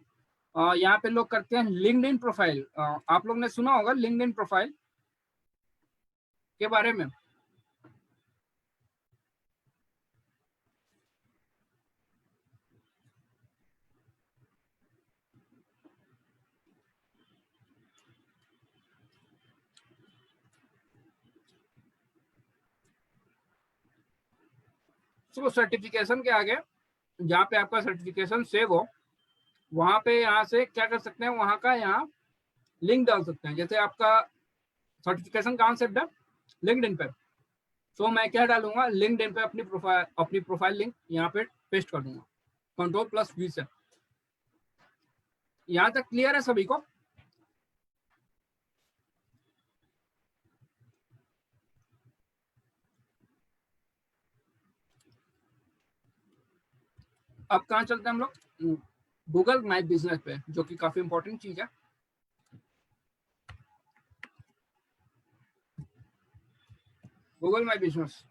यहाँ पे लोग करते हैं लिंक्डइन प्रोफाइल। आप लोग ने सुना होगा लिंक्डइन प्रोफाइल के बारे में। सो सर्टिफिकेशन के आगे जहाँ पे आपका सर्टिफिकेशन सेव हो वहां पे यहाँ से क्या कर सकते हैं, वहां का यहाँ लिंक डाल सकते हैं। जैसे आपका सर्टिफिकेशन कहाँ सेव्ड है, लिंक्डइन पे। सो मैं क्या डालूंगा, लिंक्डइन पे अपनी प्रोफाइल लिंक यहाँ पे पेस्ट कर दूंगा, Ctrl+V से। यहाँ तक क्लियर है सभी को? अब कहाँ चलते हैं हम लोग, गूगल माई बिजनेस पे, जो कि काफी इंपॉर्टेंट चीज है। गूगल माई बिजनेस,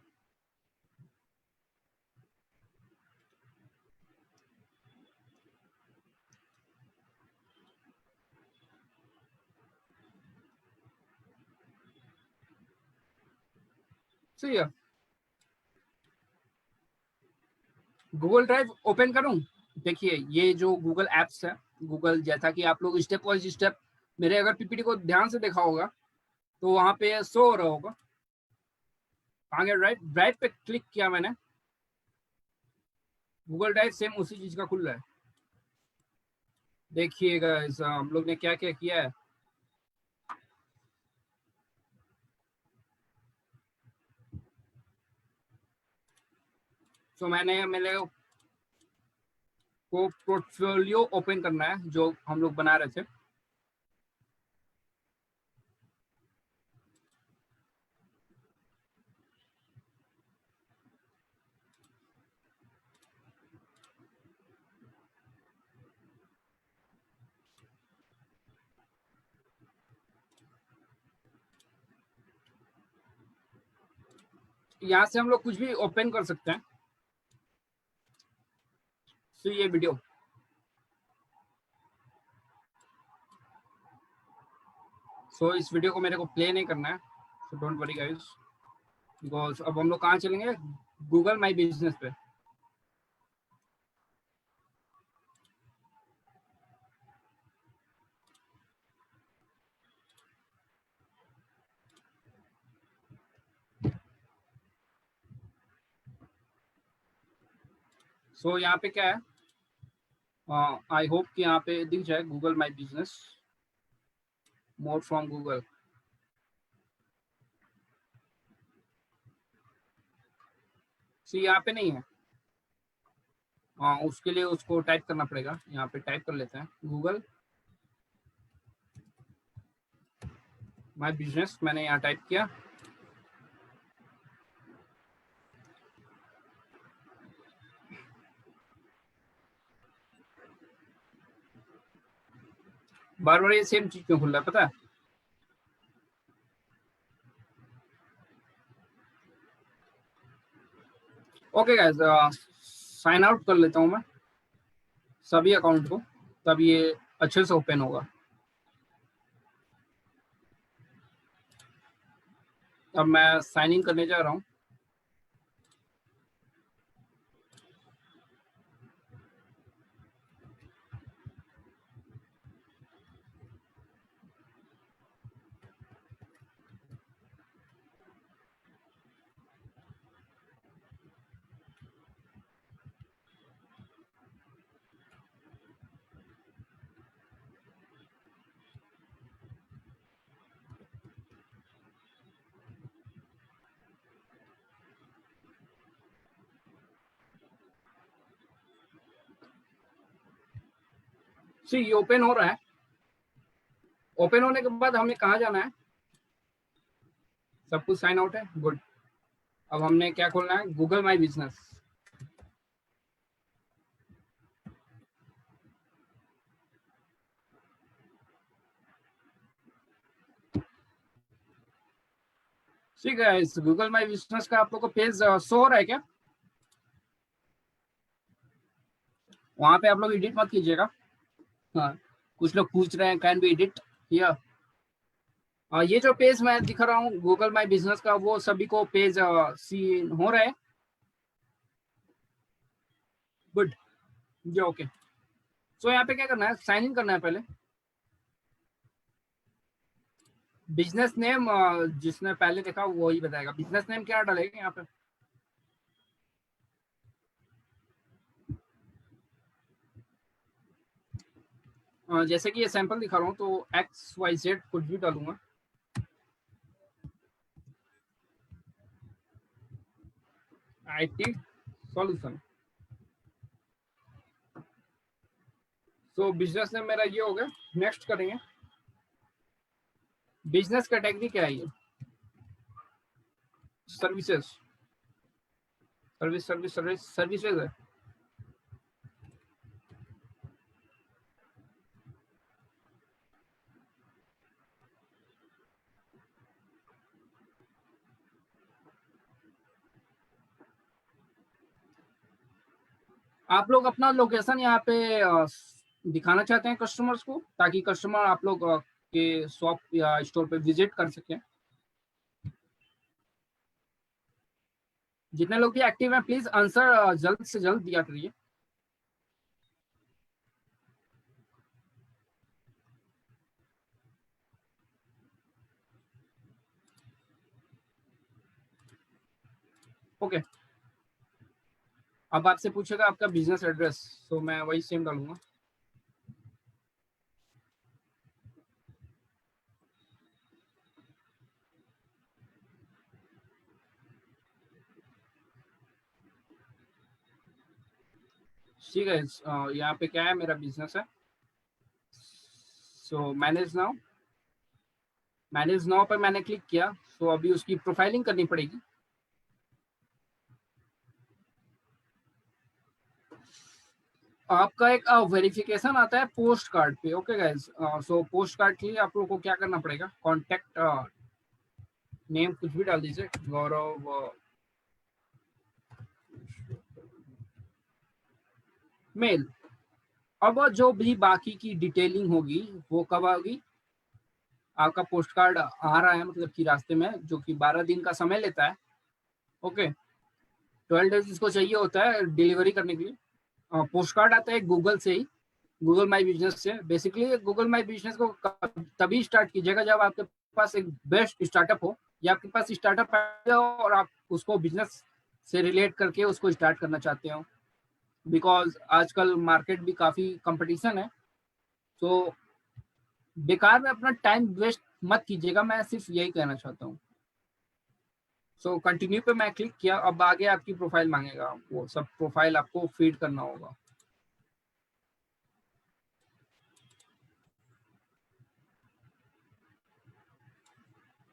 सही है। गूगल ड्राइव ओपन करूं? देखिए ये जो गूगल एप्स है, गूगल, जैसा कि आप लोग स्टेप बाय स्टेप मेरे अगर पीपीटी को ध्यान से देखा होगा तो वहां पे शो हो रहा होगा। आगे ड्राइव, ड्राइव पे क्लिक किया मैंने, गूगल ड्राइव सेम उसी चीज का खुल रहा है। देखिएगा हम लोग ने क्या क्या किया है। तो मैंने मेरे को पोर्टफोलियो ओपन करना है जो हम लोग बना रहे थे। यहाँ से हम लोग कुछ भी ओपन कर सकते हैं। तो ये वीडियो इस वीडियो को मेरे को प्ले नहीं करना है, so don't worry guys. Because अब हम लोग कहाँ चलेंगे, गूगल माई बिजनेस पे। यहाँ पे क्या है, आई होप कि यहाँ पे दिख जाए Google my business, more from Google. यहाँ पे नहीं है, उसके लिए उसको टाइप करना पड़ेगा। यहाँ पे टाइप कर लेते हैं गूगल माई बिजनेस, मैंने यहाँ टाइप किया। बार बार ये सेम चीज क्यों खुल रहा है पता है? ओके गाइस, साइन आउट कर लेता हूँ मैं सभी अकाउंट को, तब ये अच्छे से ओपन होगा। अब मैं साइन इन करने जा रहा हूँ। ये ओपन हो रहा है। ओपन होने के बाद हमें कहाँ जाना है? सब कुछ साइन आउट है, गुड। अब हमने क्या खोलना है, गूगल माई बिजनेस। ठीक है, इस गूगल माई बिजनेस का आप लोग को पेज शो हो रहा है क्या? वहां पे आप लोग एडिट मत कीजिएगा। हाँ, कुछ लोग पूछ रहे हैं कैन बी एडिट हियर। ये जो पेज मैं दिखा रहा हूँ गूगल माई बिजनेस का, वो सभी को पेज सी हो रहा है, गुड। जी ओके। यहाँ पे क्या करना है, साइन इन करना है पहले। बिजनेस नेम जिसने पहले देखा वो ही बताएगा। बिजनेस नेम क्या डालेंगे यहाँ पे? जैसे कि ये सैंपल दिखा रहा हूँ तो XYZ कुछ भी डालूंगा। IT solution. बिजनेस नेम मेरा ये हो गया। नेक्स्ट करेंगे, बिजनेस कैटेगरी क्या है? ये सर्विसेज, सर्विसेज है। आप लोग अपना लोकेशन यहाँ पे दिखाना चाहते हैं कस्टमर्स को, ताकि कस्टमर आप लोग के शॉप या स्टोर पे विजिट कर सकें। जितने लोग भी एक्टिव हैं प्लीज आंसर जल्द से जल्द दिया करिए। ओके, अब आपसे पूछेगा आपका बिजनेस एड्रेस, तो मैं वही सेम डालूंगा। ठीक है, यहाँ पे क्या है, मेरा बिजनेस है। मैनेज नाउ, मैनेज नाउ पर मैंने क्लिक किया। अभी उसकी प्रोफाइलिंग करनी पड़ेगी। आपका एक वेरिफिकेशन आता है पोस्ट कार्ड पे। ओके गाइज, पोस्ट कार्ड के लिए आप लोगों को क्या करना पड़ेगा, कॉन्टेक्ट नेम कुछ भी डाल दीजिए, गौरव मेल। अब जो भी बाकी की डिटेलिंग होगी वो कब होगी? आपका पोस्ट कार्ड आ रहा है मतलब कि रास्ते में, जो कि 12 दिन का समय लेता है। ओके, 12 डेज इसको चाहिए होता है डिलीवरी करने के लिए। पोस्ट कार्ड आता है गूगल से ही, गूगल माई बिजनेस से। बेसिकली गूगल माई बिजनेस को तभी स्टार्ट कीजिएगा जब आपके पास एक बेस्ट स्टार्टअप हो, या आपके पास स्टार्टअप है और आप उसको बिजनेस से रिलेट करके उसको स्टार्ट करना चाहते हो। बिकॉज आजकल मार्केट भी काफ़ी कंपटीशन है, तो बेकार में अपना टाइम वेस्ट मत कीजिएगा, मैं सिर्फ यही कहना चाहता हूँ। सो कंटिन्यू पे मैं क्लिक किया, अब आगे आपकी प्रोफाइल मांगेगा, वो सब प्रोफाइल आपको फीड करना होगा।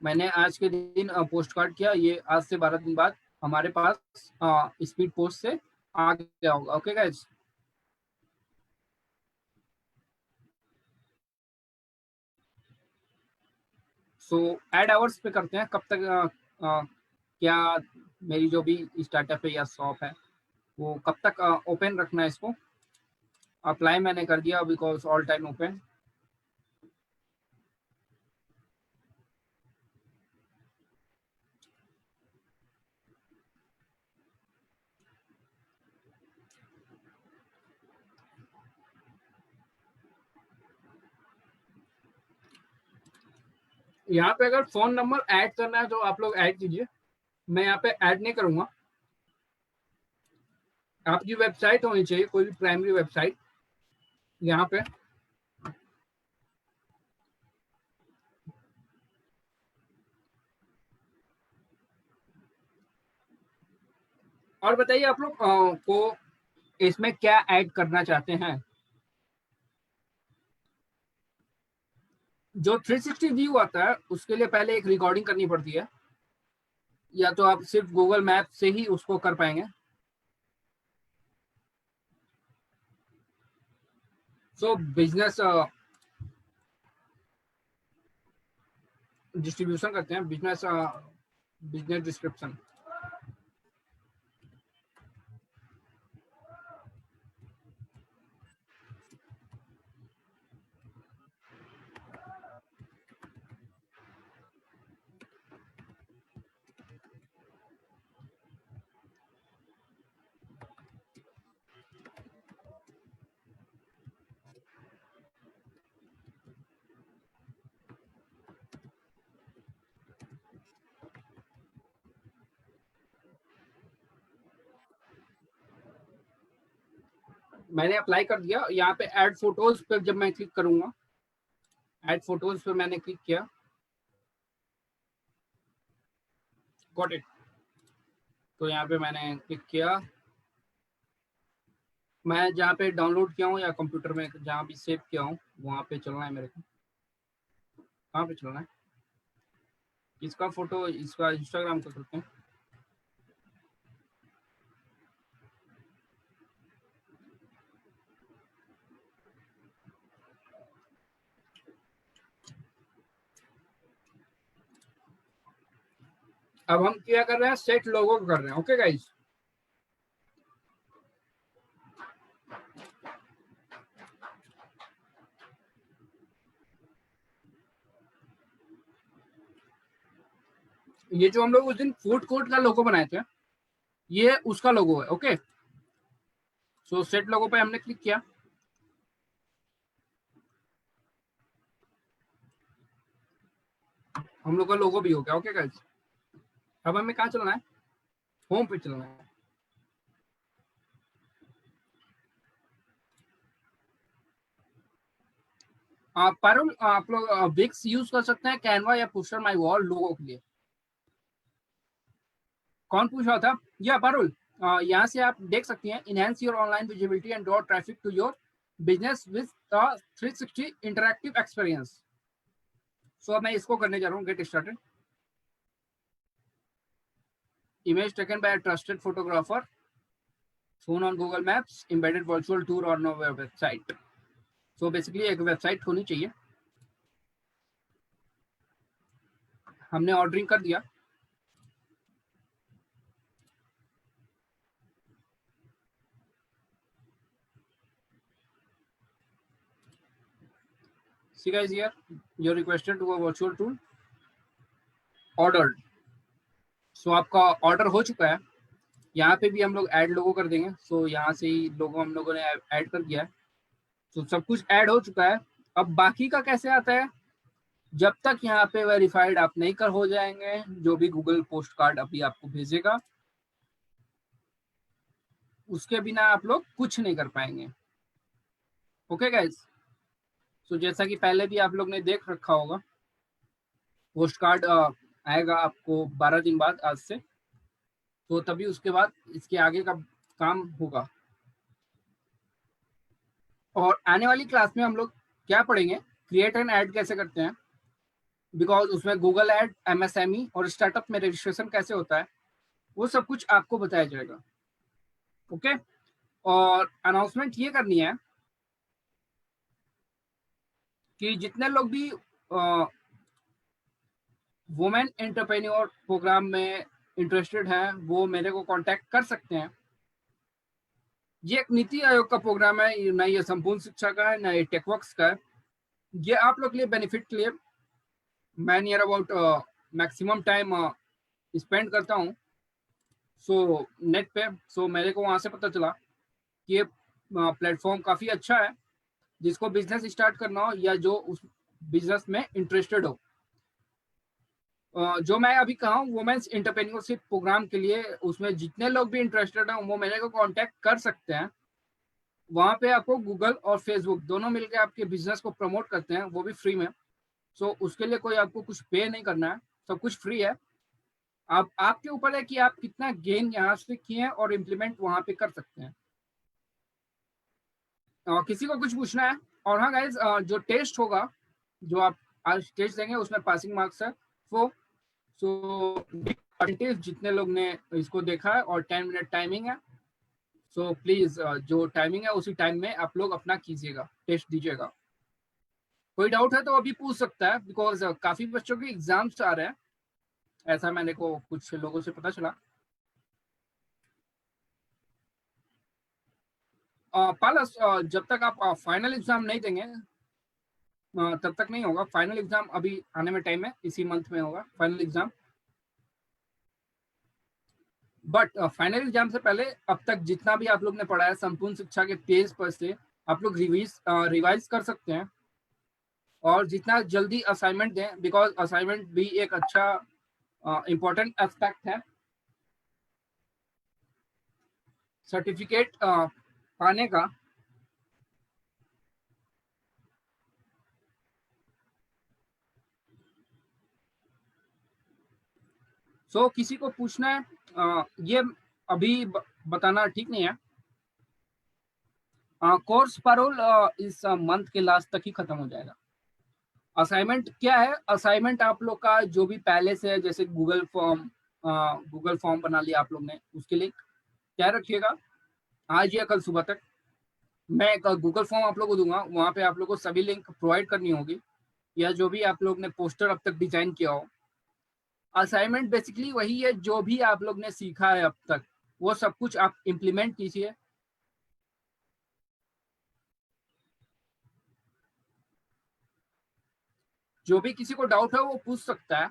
मैंने आज के दिन पोस्ट कार्ड किया, ये आज से 12 दिन बाद हमारे पास स्पीड पोस्ट से आ गया होगा। ओके गाइज, सो एड आवर्स पे करते हैं कब तक क्या मेरी जो भी स्टार्टअप है या शॉप है वो कब तक ओपन रखना है इसको। अप्लाई मैंने कर दिया बिकॉज ऑल टाइम ओपन। यहाँ पे अगर फोन नंबर ऐड करना है तो आप लोग ऐड कीजिए, मैं यहाँ पे ऐड नहीं करूंगा। आपकी वेबसाइट होनी चाहिए, कोई भी प्राइमरी वेबसाइट यहाँ पे। और बताइए आप लोग को इसमें क्या ऐड करना चाहते हैं। जो 360 व्यू आता है उसके लिए पहले एक रिकॉर्डिंग करनी पड़ती है, या तो आप सिर्फ गूगल मैप से ही उसको कर पाएंगे। सो बिजनेस डिस्ट्रीब्यूशन करते हैं, बिजनेस बिजनेस डिस्क्रिप्शन। मैंने अप्लाई कर दिया, यहाँ पे ऐड फोटोज पे जब मैं क्लिक करूंगा, ऐड फोटोज पे मैंने क्लिक किया। Got it. तो यहाँ पे मैंने क्लिक किया, मैं जहाँ पे डाउनलोड किया हूँ या कंप्यूटर में जहाँ भी सेव किया हूँ वहाँ पे चलना है मेरे को। कहाँ पे चलना है? इसका फोटो, इसका इंस्टाग्राम का करते हैं। अब हम क्या कर रहे हैं, सेट लोगो कर रहे हैं। ओके गाइस, ये जो हम लोग उस दिन फूड कोर्ट का लोगो बनाए थे, ये उसका लोगो है। ओके, सो सेट लोगो पे हमने क्लिक किया, हम लोग का लोगो भी हो गया। ओके गाइस, अब हमें कहाँ चलना है? होम पे चलना है। पारुल, आप लोग विक्स यूज कर सकते हैं कैनवा या पुस्टर माई वॉल लोगो के लिए। कौन पूछ रहा था? या पारुल, यहाँ से आप देख सकती हैं, enhance your online visibility and draw traffic to your business with 360 interactive experience. So अब मैं इसको करने जा रहा हूँ, get started. Image taken by trusted photographer, phone on Google Maps, embedded virtual tour on website. So basically एक website होनी चाहिए। हमने ऑर्डरिंग कर दिया। See guys here, you're requested to a virtual tool ordered. So आपका order हो चुका है। यहाँ पे भी हम लोग ऐड लोगो कर देंगे। सो यहाँ से ही लोगो हम लोगों ने ऐड कर दिया है। तो सब कुछ ऐड हो चुका है। अब बाकी का कैसे आता है, जब तक यहाँ पे वेरीफाइड आप नहीं कर हो जाएंगे, जो भी गूगल पोस्ट कार्ड अभी आपको भेजेगा उसके बिना आप लोग कुछ नहीं कर पाएंगे। ओके गाइज, सो जैसा कि पहले भी आप लोग ने देख रखा होगा, पोस्ट कार्ड आएगा आपको 12 दिन बाद आज से, तो तभी उसके बाद इसके आगे का काम होगा। और आने वाली क्लास में हम लोग क्या पढ़ेंगे, क्रिएट एन ऐड कैसे करते हैं, बिकॉज उसमें गूगल ऐड, एमएसएमई और स्टार्टअप में रजिस्ट्रेशन कैसे होता है, वो सब कुछ आपको बताया जाएगा। ओके, और अनाउंसमेंट ये करनी है कि जितने लोग भी वुमेन एंटरप्रेन्योर प्रोग्राम में इंटरेस्टेड हैं वो मेरे को कांटेक्ट कर सकते हैं। ये एक नीति आयोग का प्रोग्राम है, ना ये संपूर्ण शिक्षा का है, ना ये टेकवर्क्स का है। ये आप लोग के लिए बेनिफिट के लिए मैं near about maximum time spend करता हूँ सो नेट पे। सो मेरे को वहाँ से पता चला कि ये प्लेटफॉर्म काफ़ी अच्छा है, जिसको बिजनेस स्टार्ट करना हो या जो उस बिजनेस में इंटरेस्टेड हो। जो मैं अभी कहा हूँ वुमेन्स एंटरप्रेन्योरशिप प्रोग्राम के लिए, उसमें जितने लोग भी इंटरेस्टेड हैं वो मेरे को कांटेक्ट कर सकते हैं। वहाँ पे आपको गूगल और फेसबुक दोनों मिलकर आपके बिजनेस को प्रमोट करते हैं, वो भी फ्री में। सो उसके लिए कोई आपको कुछ पे नहीं करना है, सब कुछ फ्री है। आप आपके ऊपर है कि आप कितना गेन यहाँ से किए हैं और इम्प्लीमेंट वहाँ पे कर सकते हैं। किसी को कुछ पूछना है? और हाँ गाइज, जो टेस्ट होगा, जो आप आज टेस्ट देंगे उसमें पासिंग मार्क्स है वो। सो जितने लोग ने इसको देखा है और 10 मिनट टाइमिंग है, सो प्लीज जो टाइमिंग है उसी टाइम में आप लोग अपना कीजिएगा, टेस्ट दीजिएगा। कोई डाउट है तो अभी पूछ सकता है, बिकॉज काफी बच्चों के एग्जाम्स आ रहे हैं, ऐसा मैंने को कुछ लोगों से पता चला। पालस, जब तक आप फाइनल एग्जाम नहीं देंगे तब तक नहीं होगा। फाइनल एग्जाम अभी आने में टाइम है, इसी मंथ में होगा final exam. But final exam से पहले अब तक जितना भी आप लोग ने पढ़ा है संपूर्ण शिक्षा के पेज पर से आप लोग रिवाइज कर सकते हैं, और जितना जल्दी असाइनमेंट दें, बिकॉज असाइनमेंट भी एक अच्छा इम्पोर्टेंट एस्पेक्ट है सर्टिफिकेट पाने का। सो किसी को पूछना है, ये अभी बताना ठीक नहीं है। कोर्स पैरोल इस मंथ के लास्ट तक ही खत्म हो जाएगा। असाइनमेंट क्या है, असाइनमेंट आप लोग का जो भी पहले से है, जैसे गूगल फॉर्म बना लिया आप लोग ने, उसके लिए क्या रखिएगा आज या कल सुबह तक। मैं एक गूगल फॉर्म आप लोग को दूंगा, वहाँ पे आप लोग को सभी लिंक प्रोवाइड करनी होगी, या जो भी आप लोग ने पोस्टर अब तक डिजाइन किया हो। असाइनमेंट बेसिकली वही है, जो भी आप लोग ने सीखा है अब तक वो सब कुछ आप इम्प्लीमेंट कीजिए। जो भी किसी को डाउट है वो पूछ सकता है।